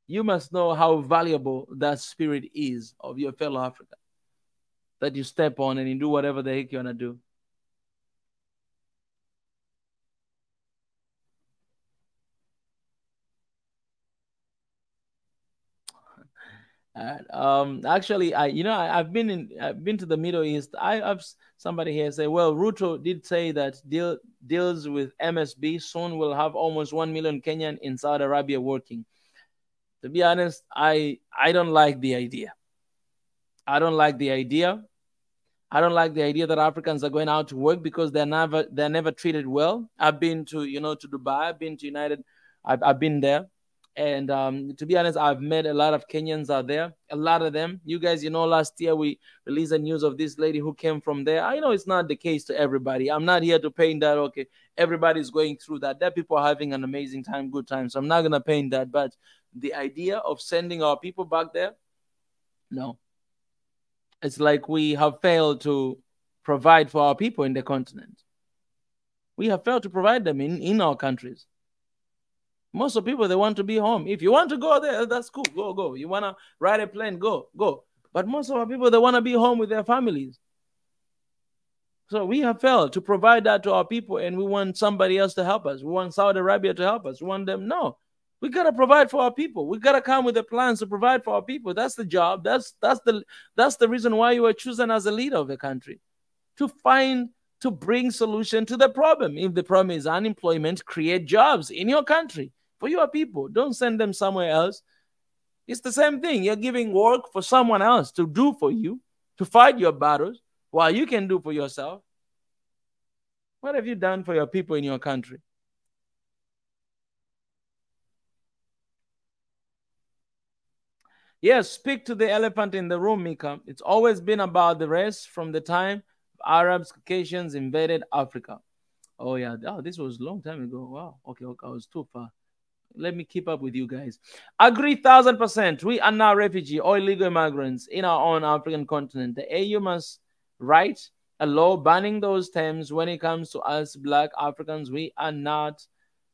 you must know how valuable that spirit is of your fellow African that you step on and you do whatever the heck you want to do. Actually, I've been to the Middle East. I've somebody here say, well, Ruto did say that deals with MSB soon will have almost 1 million Kenyan in Saudi Arabia working. To be honest, I don't like the idea. I don't like the idea. I don't like the idea that Africans are going out to work because they're never treated well. I've been to to Dubai. I've been to United. I've been there. And to be honest, I've met a lot of Kenyans out there, a lot of them. You guys, last year we released the news of this lady who came from there. I know it's not the case to everybody. I'm not here to paint that, okay, everybody's going through that. That people are having an amazing time, good time. So I'm not going to paint that. But the idea of sending our people back there, no. It's like we have failed to provide for our people in the continent. We have failed to provide them in our countries. Most of the people, they want to be home. If you want to go there, that's cool. Go. You want to ride a plane, go. But most of our people, they want to be home with their families. So we have failed to provide that to our people, and we want somebody else to help us. We want Saudi Arabia to help us. We want them. No. We got to provide for our people. We got to come with the plans to provide for our people. That's the job. That's the reason why you were chosen as a leader of the country. To bring solution to the problem. If the problem is unemployment, create jobs in your country. For your people, don't send them somewhere else. It's the same thing. You're giving work for someone else to do for you, to fight your battles, while you can do for yourself. What have you done for your people in your country? Yes, speak to the elephant in the room, Mika. It's always been about the race from the time Arabs, Caucasians invaded Africa. Oh, yeah. Oh, this was a long time ago. Wow. Okay, I was too far. Let me keep up with you guys. Agree 1,000%. We are now refugee or illegal immigrants in our own African continent. The AU must write a law banning those terms when it comes to us Black Africans. We are not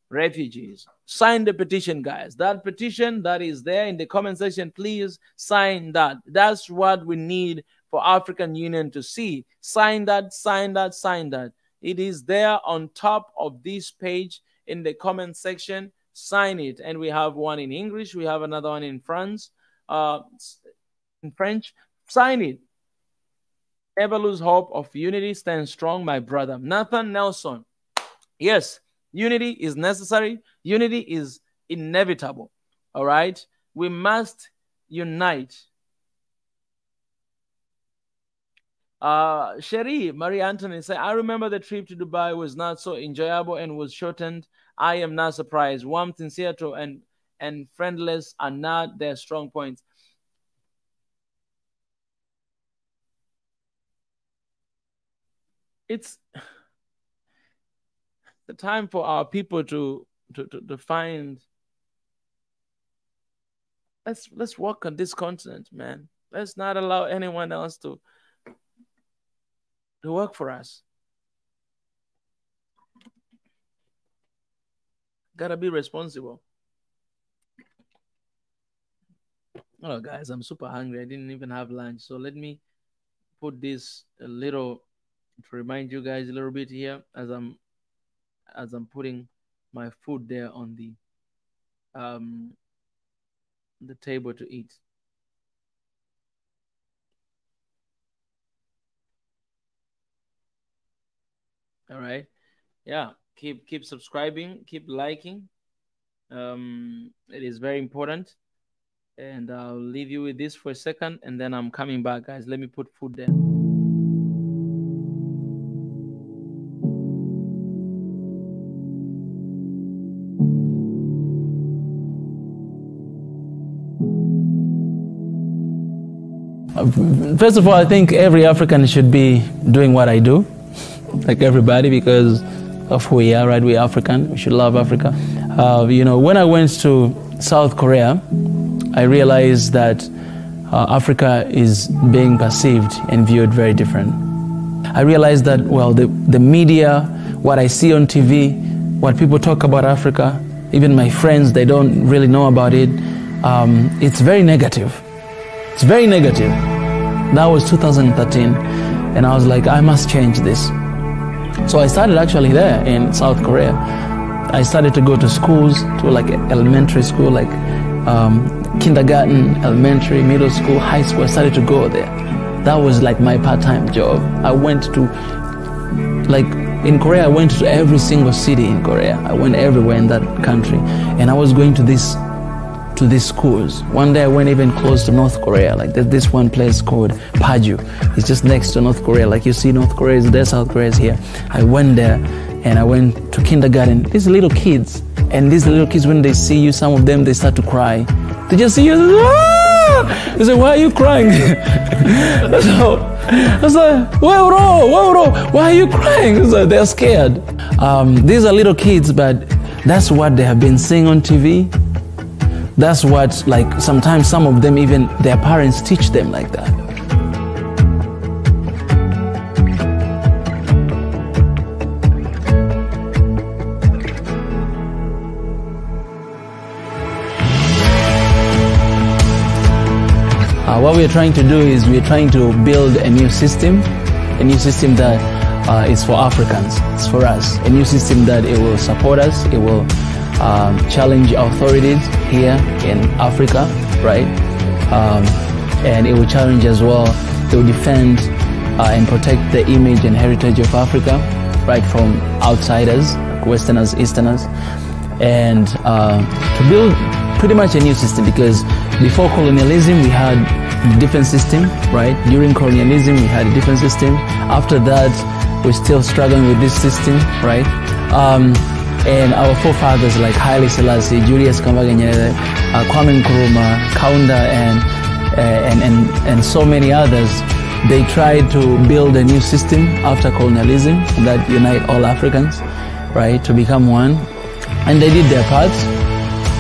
refugees. Sign the petition, guys. That petition that is there in the comment section, please sign that. That's what we need for African Union to see. Sign that, sign that, sign that. It is there on top of this page in the comment section. Sign it. And we have one in English. We have another one in French. Sign it. Never lose hope of unity. Stand strong, my brother. Nathan Nelson. Yes, unity is necessary. Unity is inevitable. All right? We must unite. Sherry, Marie Anthony say, I remember the trip to Dubai was not so enjoyable and was shortened. I am not surprised. Warmth in Seattle and friendless are not their strong points. It's the time for our people to find let's work on this continent, man. Let's not allow anyone else to work for us. Gotta be responsible. Oh, guys, I'm super hungry. I didn't even have lunch, so let me put this a little to remind you guys a little bit here as I'm putting my food there on um the table to eat. All right. Yeah. Keep subscribing, keep liking. It is very important. And I'll leave you with this for a second and then I'm coming back, guys. Let me put food there. First of all, I think every African should be doing what I do, like everybody, because of who we are, right? We're African. We should love Africa. You know, when I went to South Korea, I realized that Africa is being perceived and viewed very different. I realized that, well, the media, what I see on TV, what people talk about Africa, even my friends, they don't really know about it. It's very negative. It's very negative. That was 2013, and I was like, I must change this. So I started actually there in South Korea. I started to go to schools, to like elementary school, like kindergarten, elementary, middle school, high school. I started to go there. That was like my part-time job. I went to, like in Korea, I went to every single city in Korea. I went everywhere in that country, and I was going to these schools. One day I went even close to North Korea. Like there's this one place called Paju. It's just next to North Korea. Like you see North Korea is there, South Korea is here. I went there and I went to kindergarten. These little kids, and these little kids, when they see you, some of them, they start to cry. They just see you, ah! They say, why are you crying? So I was like, why are you crying? So they're scared. These are little kids, but that's what they have been seeing on TV. That's what, like, sometimes some of them, even their parents teach them like that. What we're trying to do is we're trying to build a new system that is for Africans. It's for us. A new system that it will support us. It will challenge authorities here in Africa, right? And it will challenge as well. It will defend and protect the image and heritage of Africa, right, from outsiders, Westerners, Easterners, and to build pretty much a new system, because before colonialism we had a different system, right? During colonialism we had a different system. After that we're still struggling with this system, right? And our forefathers like Haile Selassie, Julius Kambarage Nyerere, Kwame Nkrumah, Kaunda, and so many others, they tried to build a new system after colonialism that unite all Africans, right, to become one. And they did their part,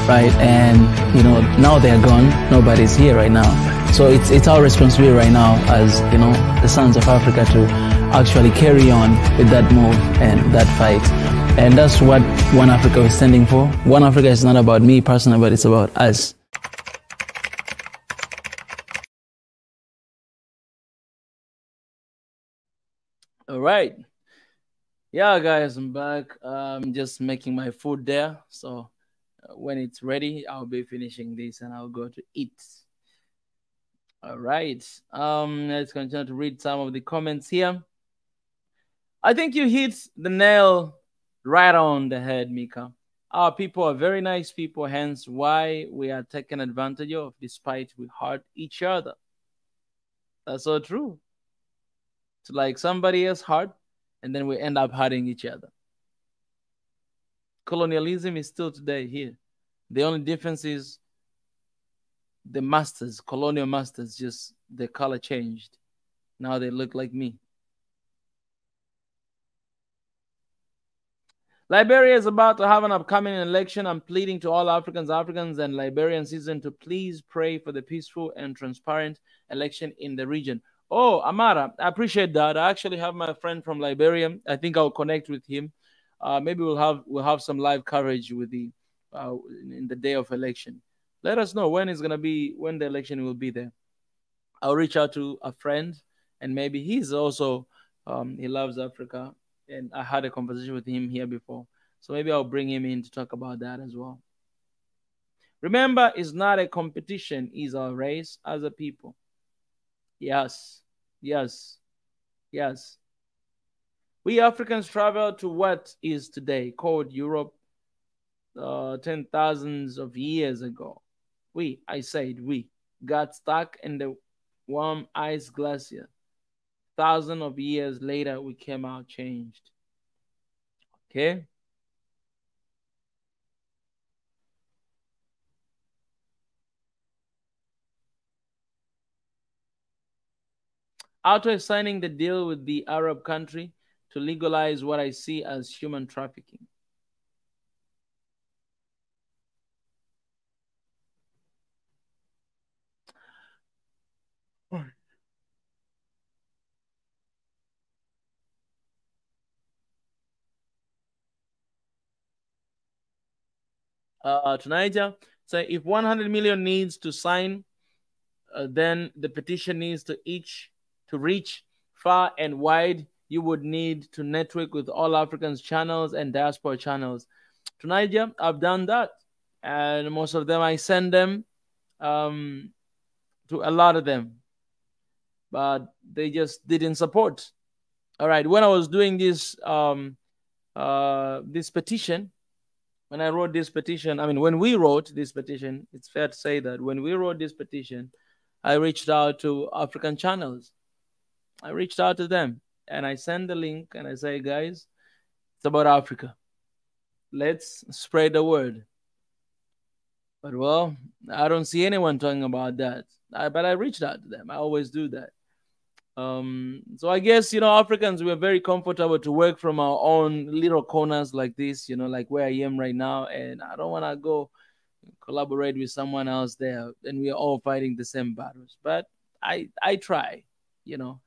right? And you know, now they're gone. Nobody's here right now. So it's our responsibility right now, as you know, the sons of Africa, to actually carry on with that move and that fight. And that's what One Africa is standing for. One Africa is not about me personally, but it's about us. All right. Yeah, guys, I'm back. I'm just making my food there. So when it's ready, I'll be finishing this and I'll go to eat. All right. Let's continue to read some of the comments here. I think you hit the nail right on the head, Mika. Our people are very nice people, hence why we are taken advantage of, despite we hurt each other. That's so true. To like somebody else hurt, and then we end up hurting each other. Colonialism is still today here. The only difference is the masters, colonial masters, just the color changed. Now they look like me. Liberia is about to have an upcoming election. I'm pleading to all Africans, and Liberian citizens to please pray for the peaceful and transparent election in the region. Oh, Amara, I appreciate that. I actually have my friend from Liberia. I think I'll connect with him. Maybe we'll have some live coverage with the in the day of election. Let us know when the election will be there. I'll reach out to a friend, and maybe he's also he loves Africa, and I had a conversation with him here before, so maybe I'll bring him in to talk about that as well. Remember, it's not a competition; it's a race as a people. Yes, yes, yes. We Africans traveled to what is today called Europe, ten thousands of years ago. I said we, got stuck in the warm ice glacier. Thousands of years later, we came out changed. Okay? After signing the deal with the Arab country to legalize what I see as human trafficking. To Niger, so if 100 million needs to sign, then the petition needs to reach far and wide. You would need to network with all Africans channels and diaspora channels. To Niger, I've done that, and most of them I send them um, to a lot of them, but they just didn't support. All right, when I was doing this petition, when I wrote this petition, I mean, when we wrote this petition, it's fair to say that when we wrote this petition, I reached out to African channels. I reached out to them and I send the link and I say, guys, it's about Africa. Let's spread the word. But well, I don't see anyone talking about that. But I reached out to them. I always do that. So I guess, Africans, we're very comfortable to work from our own little corners like this, like where I am right now. And I don't want to go collaborate with someone else there, and we are all fighting the same battles. But I try, you know,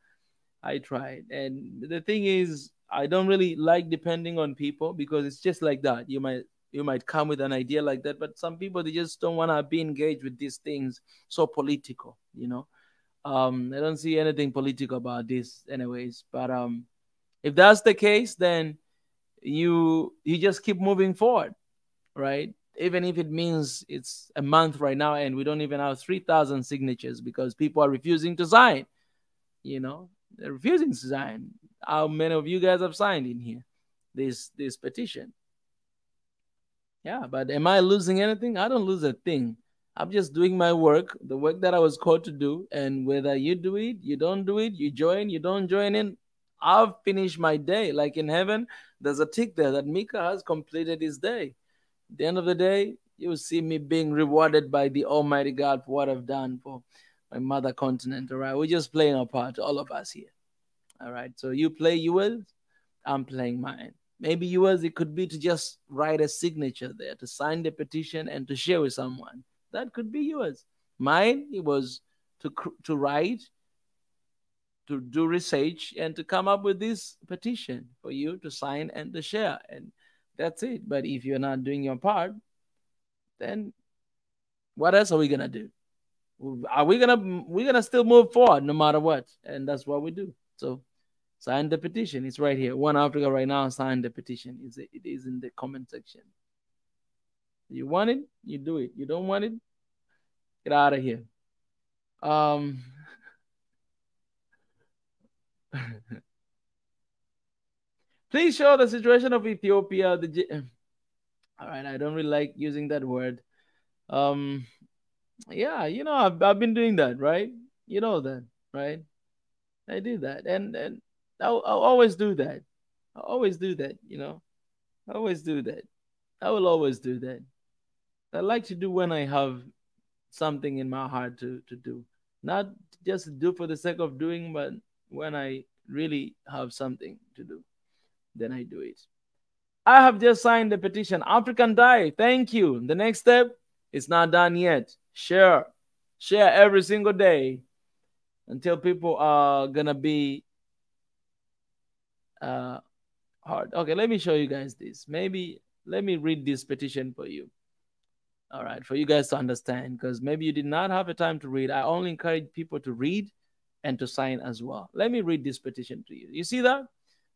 I tried. And the thing is, I don't really like depending on people because it's just like that. You might come with an idea like that, but some people they just don't want to be engaged with these things so political. I don't see anything political about this anyways. But if that's the case, then you just keep moving forward, right? Even if it means it's a month right now and we don't even have 3,000 signatures because people are refusing to sign. They're refusing to sign. How many of you guys have signed in here this petition? Yeah, but am I losing anything? I don't lose a thing. I'm just doing my work, the work that I was called to do. And whether you do it, you don't do it, you join, you don't join in, I've finished my day. Like in heaven, there's a tick there that Mika has completed his day. At the end of the day, you will see me being rewarded by the Almighty God for what I've done for my mother continent. All right. We're just playing our part, all of us here. All right. So you play yours, I'm playing mine. Maybe yours, it could be to just write a signature there, to sign the petition and to share with someone. That could be yours. Mine, it was to write, to do research, and to come up with this petition for you to sign and to share. And that's it. But if you're not doing your part, then what else are we gonna do? Are we're gonna still move forward no matter what? And that's what we do. So sign the petition. It's right here. One Africa right now, sign the petition. It is in the comment section. You want it, you do it. You don't want it, get out of here. Um Please show the situation of Ethiopia. All right, I don't really like using that word. Um yeah, I've been doing that, right? You know that, right? I do that, and I'll always do that. I always do that. I always do that. I will always do that. I like to do when I have something in my heart to do, not just do for the sake of doing, but when I really have something to do, then I do it. I have just signed the petition. African die. Thank you. The next step is not done yet. Share. Share every single day until people are gonna be hard. Okay, let me show you guys this. Maybe let me read this petition for you. All right, for you guys to understand, because maybe you did not have a time to read. I only encourage people to read and to sign as well. Let me read this petition to you. You see that?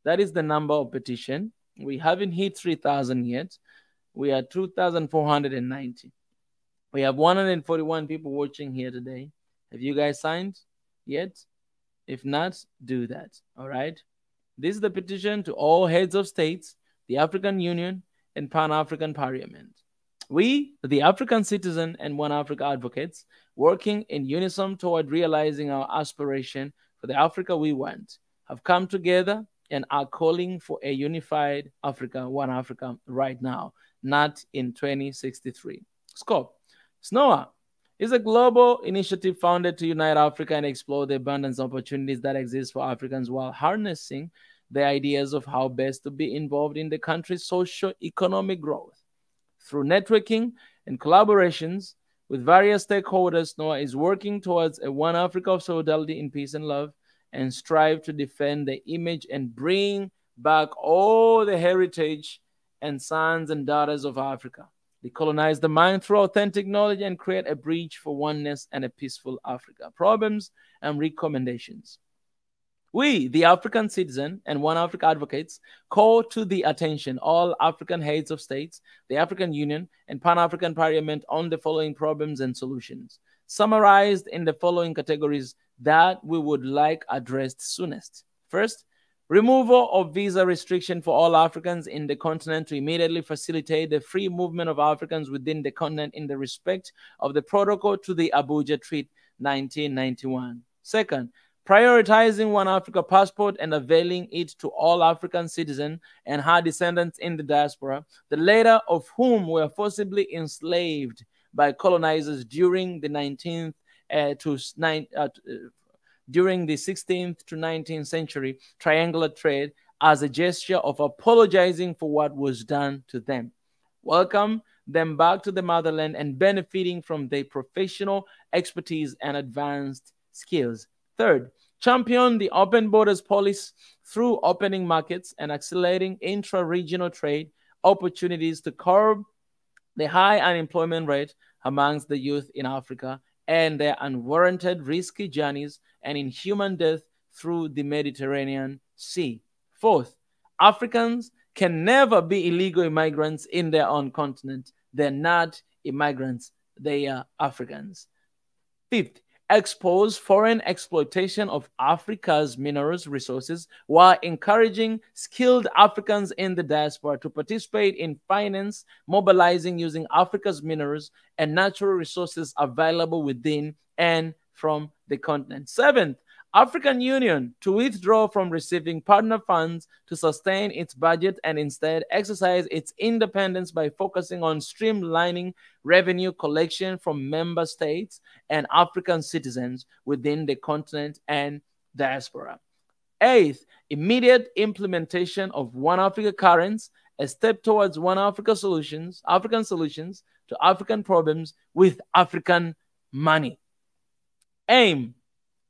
That is the number of petition. We haven't hit 3,000 yet. We are 2,490. We have 141 people watching here today. Have you guys signed yet? If not, do that. All right. This is the petition to all heads of states, the African Union, and Pan-African Parliament. We, the African citizen and One Africa advocates, working in unison toward realizing our aspiration for the Africa we want, have come together and are calling for a unified Africa, One Africa, right now, not in 2063. Scope. SNOA is a global initiative founded to unite Africa and explore the abundance of opportunities that exist for Africans while harnessing the ideas of how best to be involved in the country's socio-economic growth. Through networking and collaborations with various stakeholders, SNOA is working towards a One Africa of solidarity in peace and love and strive to defend the image and bring back all the heritage and sons and daughters of Africa. Decolonize the mind through authentic knowledge and create a bridge for oneness and a peaceful Africa. Problems and recommendations. We, the African citizen and One Africa advocates, call to the attention all African heads of states, the African Union, and Pan-African Parliament on the following problems and solutions, summarized in the following categories that we would like addressed soonest. First, removal of visa restriction for all Africans in the continent to immediately facilitate the free movement of Africans within the continent in the respect of the protocol to the Abuja Treaty 1991. Second, prioritizing One Africa passport and availing it to all African citizens and her descendants in the diaspora, the latter of whom were forcibly enslaved by colonizers during the 16th to 19th century triangular trade as a gesture of apologizing for what was done to them. Welcome them back to the motherland and benefiting from their professional expertise and advanced skills. Third, champion the open borders policy through opening markets and accelerating intra-regional trade opportunities to curb the high unemployment rate amongst the youth in Africa and their unwarranted risky journeys and inhuman death through the Mediterranean Sea. Fourth, Africans can never be illegal immigrants in their own continent. They're not immigrants, they are Africans. Fifth, expose foreign exploitation of Africa's minerals resources while encouraging skilled Africans in the diaspora to participate in finance, mobilizing using Africa's minerals and natural resources available within and from the continent. Seventh, African Union to withdraw from receiving partner funds to sustain its budget and instead exercise its independence by focusing on streamlining revenue collection from member states and African citizens within the continent and diaspora. Eighth, immediate implementation of One Africa currency, a step towards One Africa solutions, African solutions to African problems with African money. Aim.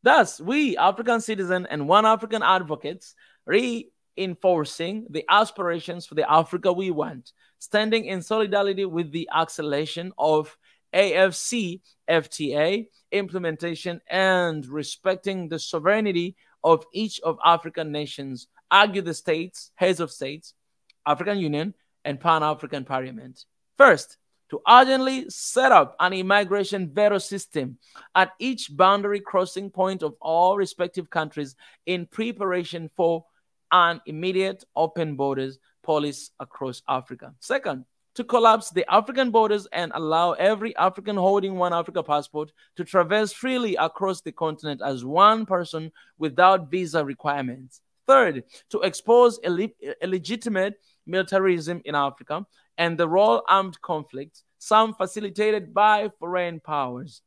Thus, we, African citizens and One African advocates, reinforcing the aspirations for the Africa we want, standing in solidarity with the acceleration of AFCFTA implementation and respecting the sovereignty of each of African nations, argue the states, heads of states, African Union, and Pan-African Parliament. First, to urgently set up an immigration veto system at each boundary crossing point of all respective countries in preparation for an immediate open borders policy across Africa. Second, to collapse the African borders and allow every African holding One Africa passport to traverse freely across the continent as one person without visa requirements. Third, to expose illegitimate militarism in Africa and the raw armed conflicts, some facilitated by foreign powers,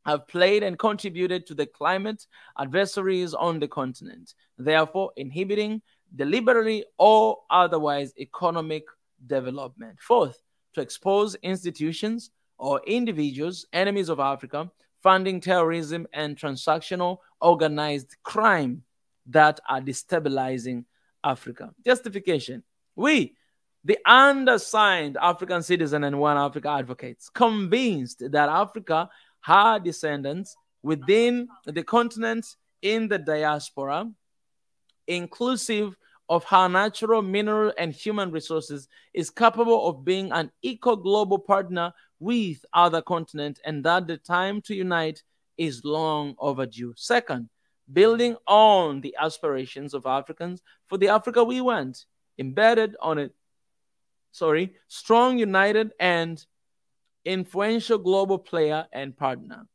have played and contributed to the climate adversaries on the continent, therefore inhibiting deliberately or otherwise, economic development. Fourth, to expose institutions or individuals, enemies of Africa, funding terrorism and transactional organized crime that are destabilizing Africa. Justification. We, the undersigned African citizen and One Africa advocates, convinced that Africa had descendants within the continent in the diaspora, inclusive of her natural, mineral, and human resources, is capable of being an equal global partner with other continents, and that the time to unite is long overdue. Second, building on the aspirations of Africans for the Africa we want, embedded on a strong, united, and influential global player and partner.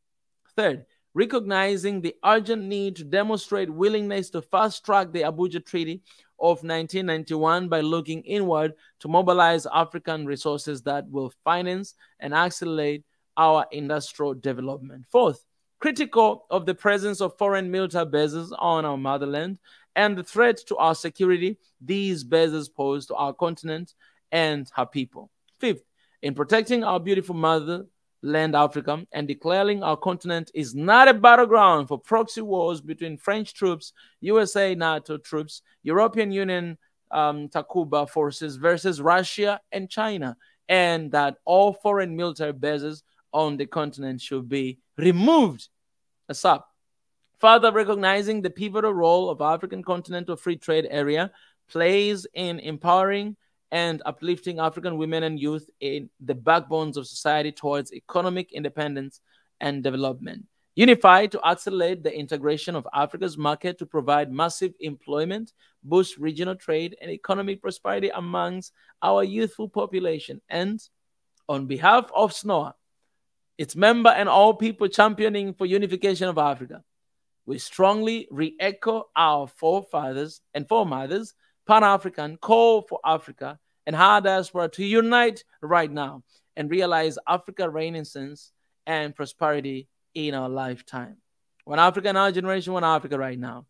Third, recognizing the urgent need to demonstrate willingness to fast-track the Abuja Treaty of 1991 by looking inward to mobilize African resources that will finance and accelerate our industrial development. Fourth, critical of the presence of foreign military bases on our motherland and the threat to our security these bases pose to our continent and her people. Fifth, in protecting our beautiful motherland Africa and declaring our continent is not a battleground for proxy wars between French troops, USA, NATO troops, European Union Takuba forces versus Russia and China, and that all foreign military bases on the continent should be removed ASAP. Further recognizing the pivotal role of African Continental Free Trade Area plays in empowering and uplifting African women and youth in the backbones of society towards economic independence and development. Unified to accelerate the integration of Africa's market to provide massive employment, boost regional trade and economic prosperity amongst our youthful population. And on behalf of SNOA, its member and all people championing for unification of Africa, we strongly re-echo our forefathers and foremothers Pan-African call for Africa and her diaspora to unite right now and realize Africa renaissance and prosperity in our lifetime. One Africa in our generation, one Africa right now.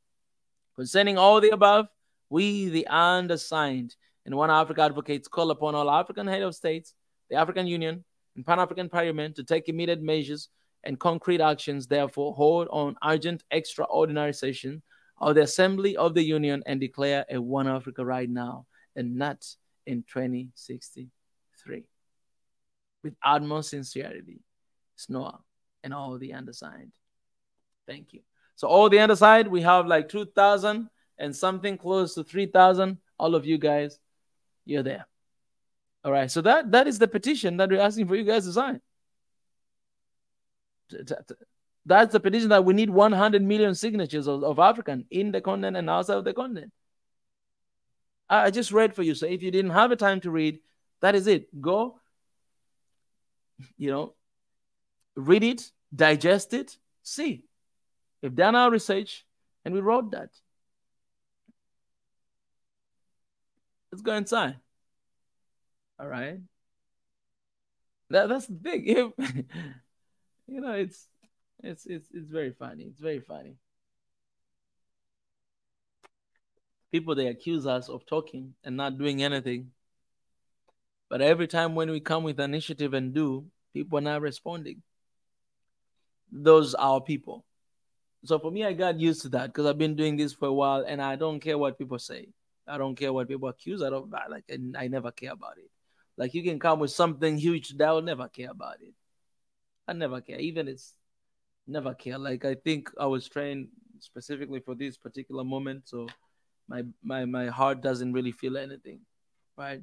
Concerning all the above, we, the undersigned, and One Africa advocates call upon all African head of states, the African Union, and Pan-African Parliament to take immediate measures and concrete actions, therefore hold on urgent extraordinary session of the Assembly of the Union and declare a One Africa right now and not in 2063. With utmost sincerity, SNOA and all the undersigned. Thank you. So all the undersigned, we have like 2,000 and something close to 3,000. All of you guys, you're there. All right. So that is the petition that we're asking for you guys to sign. That's the petition that we need 100 million signatures of African in the continent and outside of the continent. I just read for you. So if you didn't have a time to read, that is it. Go, read it, digest it, see. We've done our research and we wrote that. Let's go inside. All right. That's big. It's very funny. It's very funny. People, they accuse us of talking and not doing anything. But every time when we come with an initiative and do, people are not responding. Those are our people. So for me, I got used to that because I've been doing this for a while and I don't care what people say. I don't care what people accuse. I never care about it. Like you can come with something huge that I will never care about it. I never care. Never care. Like I think I was trained specifically for this particular moment. So my heart doesn't really feel anything. Right?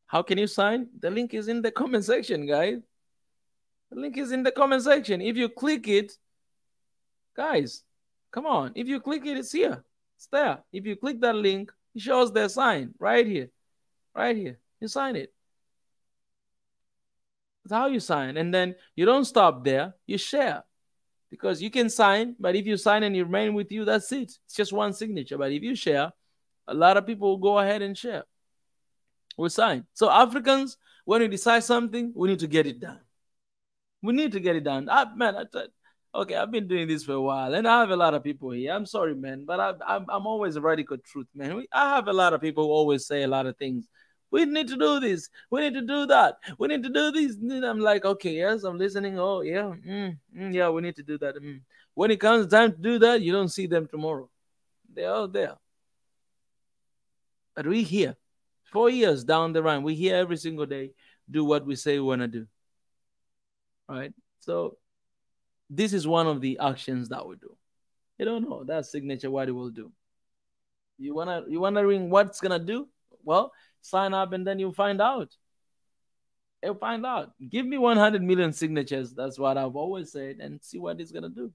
How can you sign? The link is in the comment section, guys. The link is in the comment section. If you click it, guys, come on. If you click it, it's here. It's there. If you click that link, it shows their sign right here. Right here. You sign it. That's how you sign. And then you don't stop there. You share. Because you can sign, but if you sign and you remain with you, that's it. It's just one signature. But if you share, a lot of people will go ahead and share. We'll sign. So Africans, when we decide something, we need to get it done. We need to get it done. Okay, I've been doing this for a while, and I have a lot of people here. I'm sorry, man, but I'm always a radical truth, man. I have a lot of people who always say a lot of things. We need to do this. We need to do that. We need to do this. And I'm like, okay, yes, I'm listening. Oh, yeah, yeah, we need to do that. When it comes time to do that, you don't see them tomorrow. They're all there. But we here, 4 years down the line, we here every single day, do what we say we want to do. All right. So this is one of the actions that we do. You don't know that signature what it will do. You wondering what's gonna do? Well, sign up and then you'll find out. You'll find out. Give me 100 million signatures. That's what I've always said, and see what it's gonna do.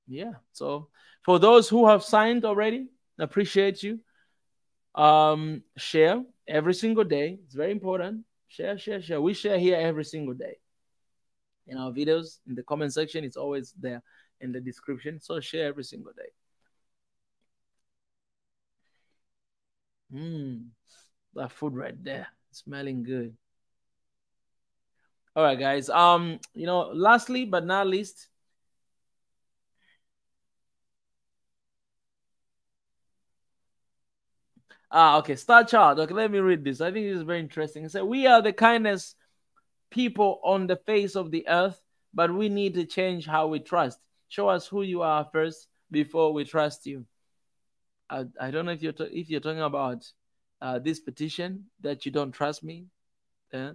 Yeah. So for those who have signed already, appreciate you. Share every single day. It's very important. Share, share, share. We share here every single day. In our videos, in the comment section, it's always there in the description. So share every single day. That food right there, smelling good. All right, guys. Lastly but not least, okay, Star Child. Okay, let me read this. I think this is very interesting. It said, "We are the kindest people on the face of the earth, but we need to change how we trust. Show us who you are first before we trust you." I don't know if you're talking about this petition that you don't trust me. Yeah.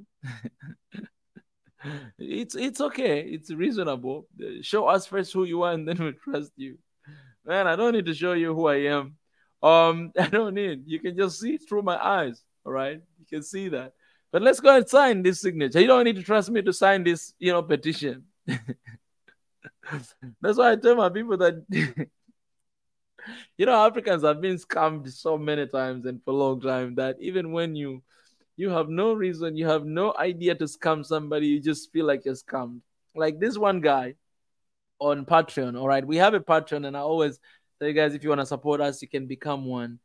It's okay. It's reasonable. Show us first who you are, and then we trust you. Man, I don't need to show you who I am. I don't need. You can just see through my eyes. All right, you can see that. But let's go and sign this signature. You don't need to trust me to sign this, petition. That's why I tell my people that Africans have been scammed so many times and for a long time that even when you have no reason, you have no idea to scam somebody, you just feel like you're scammed. Like this one guy on Patreon. All right, we have a Patreon, and I always tell you guys, if you want to support us, you can become one.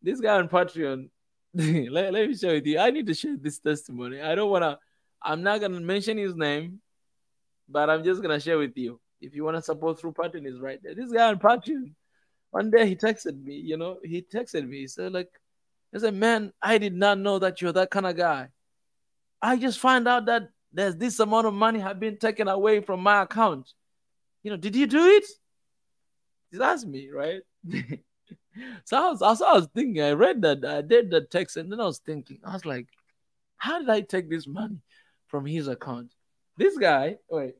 This guy on Patreon, let me share with you. I need to share this testimony. I'm not gonna mention his name, but I'm just gonna share with you. If you want to support through Patreon, is right there. This guy on Patreon, one day he texted me. He said, like, I said, "Man, I did not know that you're that kind of guy. I just found out that there's this amount of money have been taken away from my account. Did you do it?" He asked me, right? So I was thinking, I read that, I did the text, and then I was thinking, I was like, how did I take this money from his account? This guy, wait.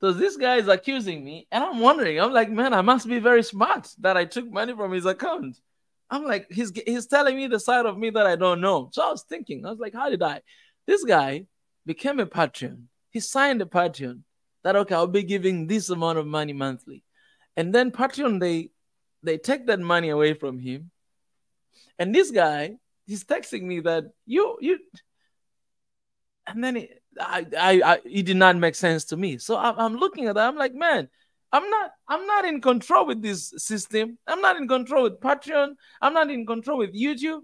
So this guy is accusing me, and I'm wondering, I'm like, man, I must be very smart that I took money from his account. I'm like, he's telling me the side of me that I don't know. So I was thinking, I was like, how did I? This guy became a Patreon. He signed a Patreon that, okay, I'll be giving this amount of money monthly. And then Patreon, they take that money away from him. And this guy, he's texting me that you, and then it did not make sense to me. So I'm looking at that. I'm like, man, I'm not in control with this system. I'm not in control with Patreon. I'm not in control with YouTube.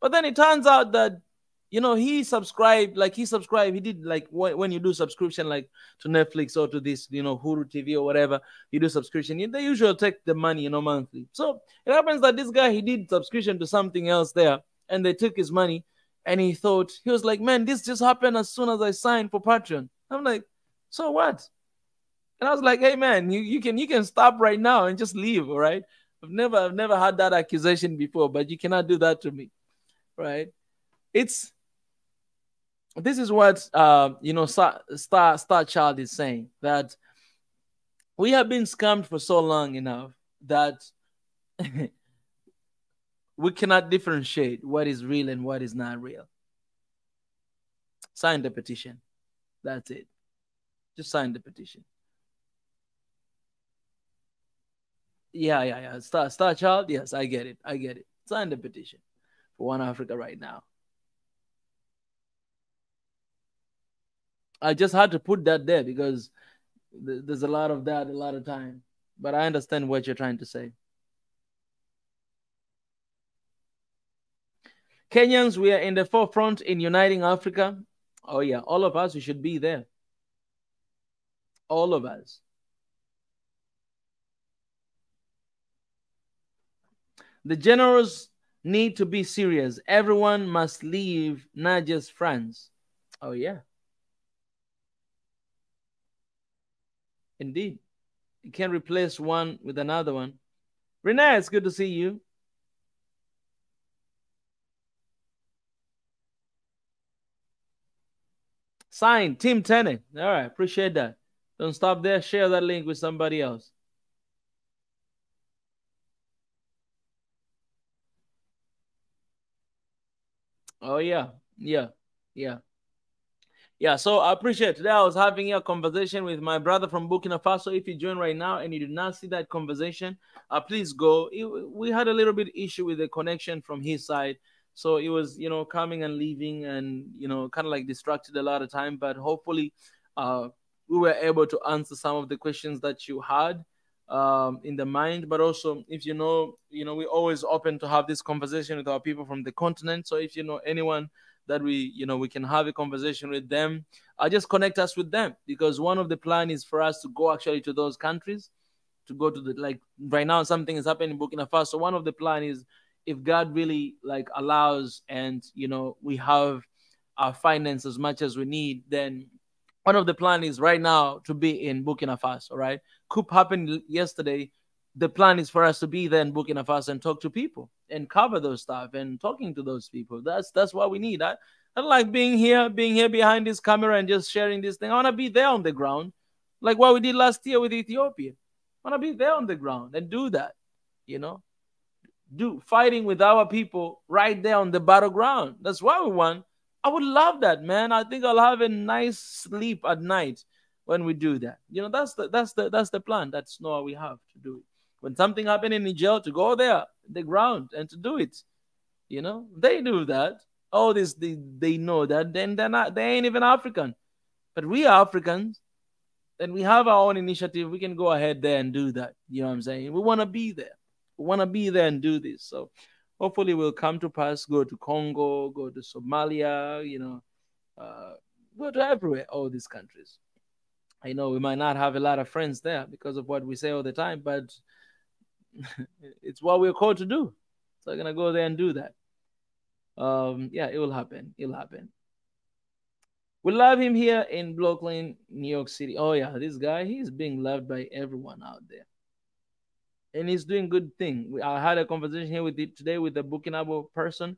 But then it turns out that he subscribed. He did like when you do subscription, like to Netflix or to this, Hulu TV or whatever, you do subscription. They usually take the money, monthly. So it happens that this guy, he did subscription to something else there, and they took his money. And he was like, man, this just happened as soon as I signed for Patreon. I'm like, so what? And I was like, hey man, you can stop right now and just leave, all right? I've never had that accusation before, but you cannot do that to me, right? This is what Star Child is saying, that we have been scammed for so long enough that we cannot differentiate what is real and what is not real. Sign the petition. That's it. Just sign the petition. Yeah. Star Child. Yes, I get it. Sign the petition for One Africa right now. I just had to put that there because there's a lot of that a lot of time. But I understand what you're trying to say. Kenyans, we are in the forefront in uniting Africa. Oh yeah, all of us, we should be there. All of us. The generals need to be serious. Everyone must leave, not just France. Oh yeah, indeed. You can't replace one with another one. Renee, it's good to see you. Sign Team Tenant. All right, appreciate that. Don't stop there. Share that link with somebody else. Oh yeah, yeah, yeah. Yeah, so I appreciate it. Today I was having a conversation with my brother from Burkina Faso. If you join right now and you did not see that conversation, please go. We had a little bit issue with the connection from his side. So it was, coming and leaving and, kind of like distracted a lot of time. But hopefully uh, we were able to answer some of the questions that you had in the mind. But also, if we're always open to have this conversation with our people from the continent. So if you know anyone that we can have a conversation with them, just connect us with them, because one of the plan is for us to go actually to those countries, to go to the, like right now something is happening in Burkina Faso. One of the plan is, if God really like allows, and we have our finance as much as we need, then one of the plan is right now to be in Burkina Faso, right? Coup happened yesterday. The plan is for us to be there in Burkina Faso and talk to people and cover those stuff and talking to those people. That's what we need. I don't like being here behind this camera and just sharing this thing. I want to be there on the ground, like what we did last year with Ethiopia. I want to be there on the ground and do that, you know, do fighting with our people right there on the battleground. That's what we want. I would love that, man. I think I'll have a nice sleep at night when we do that. That's the plan. That's not what we have to do it. When something happened in Niger, to go there, the ground, and to do it. They do that. All this, they know that. Then they ain't even African, but we are Africans, and we have our own initiative. We can go ahead there and do that. You know what I'm saying? We want to be there. We want to be there and do this. So hopefully we'll come to pass. Go to Congo, go to Somalia. Go to everywhere. All these countries. I know we might not have a lot of friends there because of what we say all the time, but it's what we're called to do. So I'm gonna go there and do that. Yeah, it will happen. It'll happen. We love him here in Brooklyn, New York City. Oh yeah, this guy, he's being loved by everyone out there, and he's doing good thing. I had a conversation here with it today with a Burkinabe person.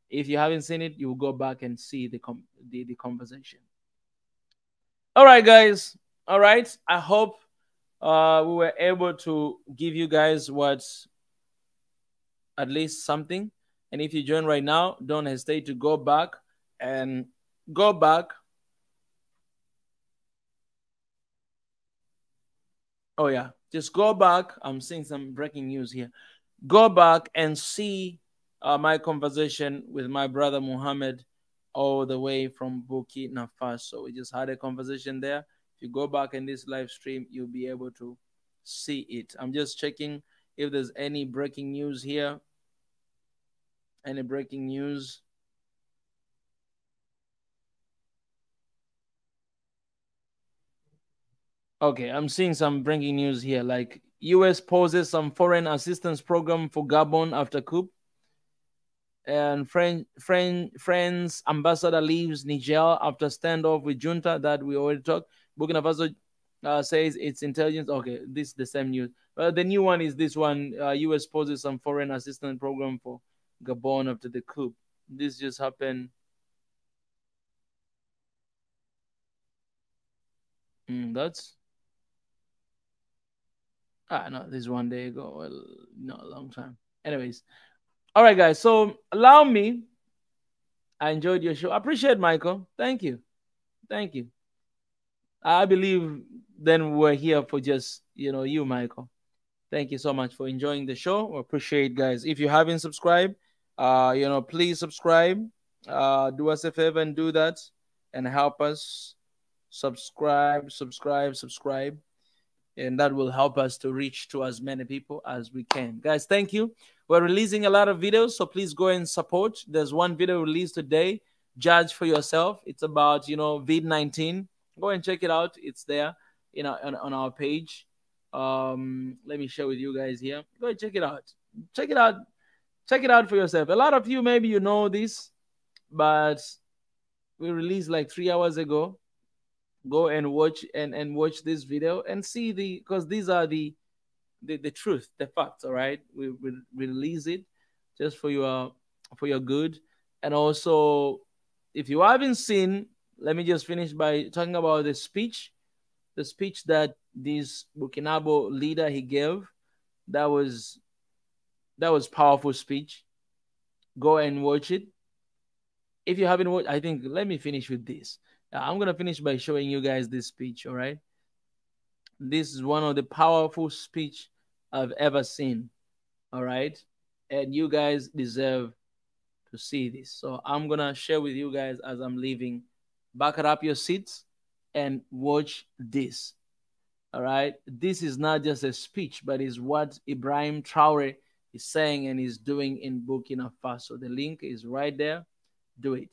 If you haven't seen it, you will go back and see the conversation. All right, guys. All right. I hope we were able to give you guys at least something. And if you join right now, don't hesitate to go back and go back. Oh yeah, just go back. I'm seeing some breaking news here. Go back and see my conversation with my brother Muhammad, all the way from Burkina Faso. We just had a conversation there. If you go back in this live stream, you'll be able to see it. I'm just checking if there's any breaking news here. Any breaking news? Okay, I'm seeing some breaking news here. Like U.S. pauses some foreign assistance program for Gabon after coup. And France ambassador leaves Niger after standoff with junta that we already talked. Burkina Faso says its intelligence. Okay, this is the same news. The new one is this one. U.S. pauses some foreign assistance program for Gabon after the coup. This just happened. That's no, this is 1 day ago. Well, not a long time. Anyways, all right, guys. So allow me. I enjoyed your show. I appreciate Michael. Thank you. Thank you. I believe then we're here for just you, Michael. Thank you so much for enjoying the show. We appreciate, guys. If you haven't subscribed, please subscribe. Do us a favor and do that, and help us subscribe, and that will help us to reach to as many people as we can. Guys, thank you. We're releasing a lot of videos, so please go and support. There's one video released today. Judge for yourself. It's about, COVID-19. Go and check it out. It's there, on our page. Let me share with you guys here. Go and check it out. Check it out. Check it out for yourself. A lot of you, maybe you know this, but we released like 3 hours ago. Go and watch watch this video and see because these are the truth, the facts. All right, we release it just for your good. And also, if you haven't seen, let me just finish by talking about the speech that this Burkinabe leader he gave. That was powerful speech. Go and watch it. If you haven't watched, I think, let me finish with this. I'm gonna finish by showing you guys this speech. All right, this is one of the powerful speech I've ever seen. All right, and you guys deserve to see this. So I'm gonna share with you guys as I'm leaving. Back up your seats and watch this. All right, this is not just a speech, but is what Ibrahim Traore is saying and is doing in Burkina Faso. The link is right there. Do it.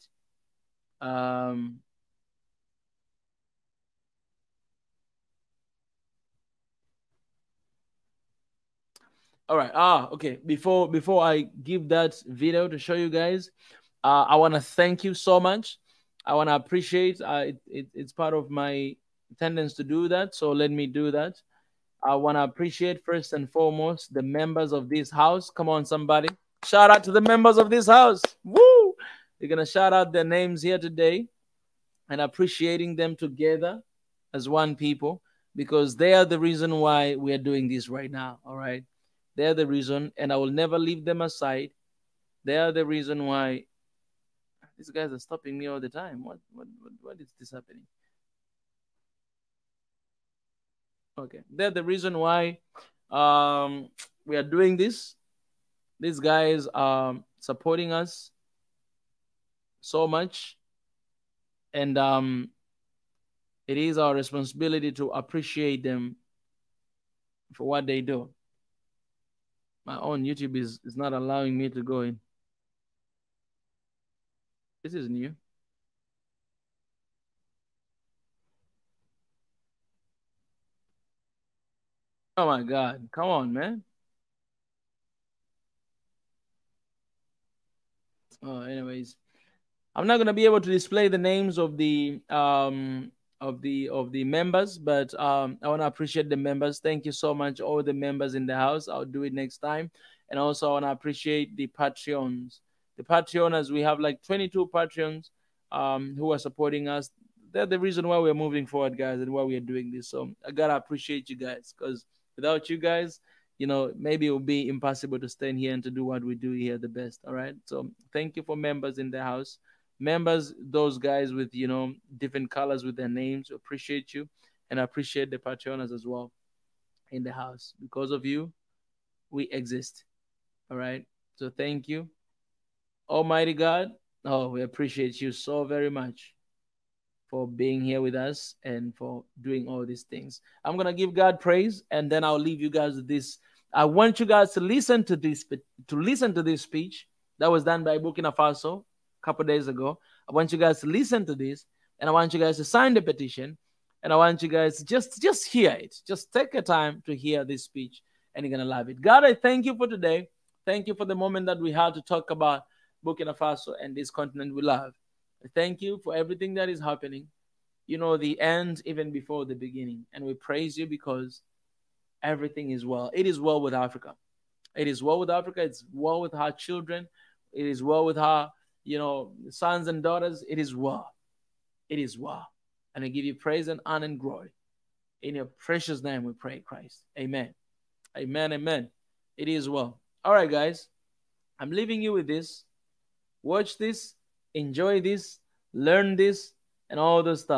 All right. Okay. Before I give that video to show you guys, I want to thank you so much. I want to appreciate. It's part of my tendency to do that. So let me do that. I want to appreciate first and foremost the members of this house. Come on, somebody! Shout out to the members of this house. Woo! We're gonna shout out their names here today, and appreciating them together as one people, because they are the reason why we are doing this right now. All right. They're the reason, and I will never leave them aside. They are the reason why. These guys are stopping me all the time. What is this happening? Okay, they're the reason why we are doing this. These guys are supporting us so much, and it is our responsibility to appreciate them for what they do. My own YouTube is not allowing me to go in. This is new. Oh my God. Come on, man. Anyways, I'm not gonna be able to display the names of the members, but I want to appreciate the members. Thank you so much, all the members in the house. I'll do it next time. And also I want to appreciate the Patreons. The Patreoners, we have like 22 Patreons who are supporting us. They're the reason why we're moving forward, guys, and why we are doing this. So I gotta appreciate you guys, because without you guys, maybe it will be impossible to stand here and to do what we do here the best. All right. So thank you for members in the house. Members, those guys with, different colors with their names, appreciate you. And I appreciate the Patreoners as well in the house. Because of you, we exist. All right. So thank you. Almighty God, we appreciate you so very much for being here with us and for doing all these things. I'm going to give God praise, and then I'll leave you guys with this. I want you guys to listen to this speech that was done by Burkina Faso a couple days ago. I want you guys to listen to this, and I want you guys to sign the petition, and I want you guys to just hear it. Just take a time to hear this speech, and you're going to love it. God, I thank you for today. Thank you for the moment that we had to talk about Burkina Faso and this continent we love. Thank you for everything that is happening. The end even before the beginning. And we praise you because everything is well. It is well with Africa. It is well with Africa. It's well with our children. It is well with our, sons and daughters. It is well. It is well. And I give you praise and honor and glory. In your precious name we pray, Christ. Amen. Amen. Amen. It is well. All right, guys. I'm leaving you with this. Watch this. Enjoy this, learn this, and all those stuff.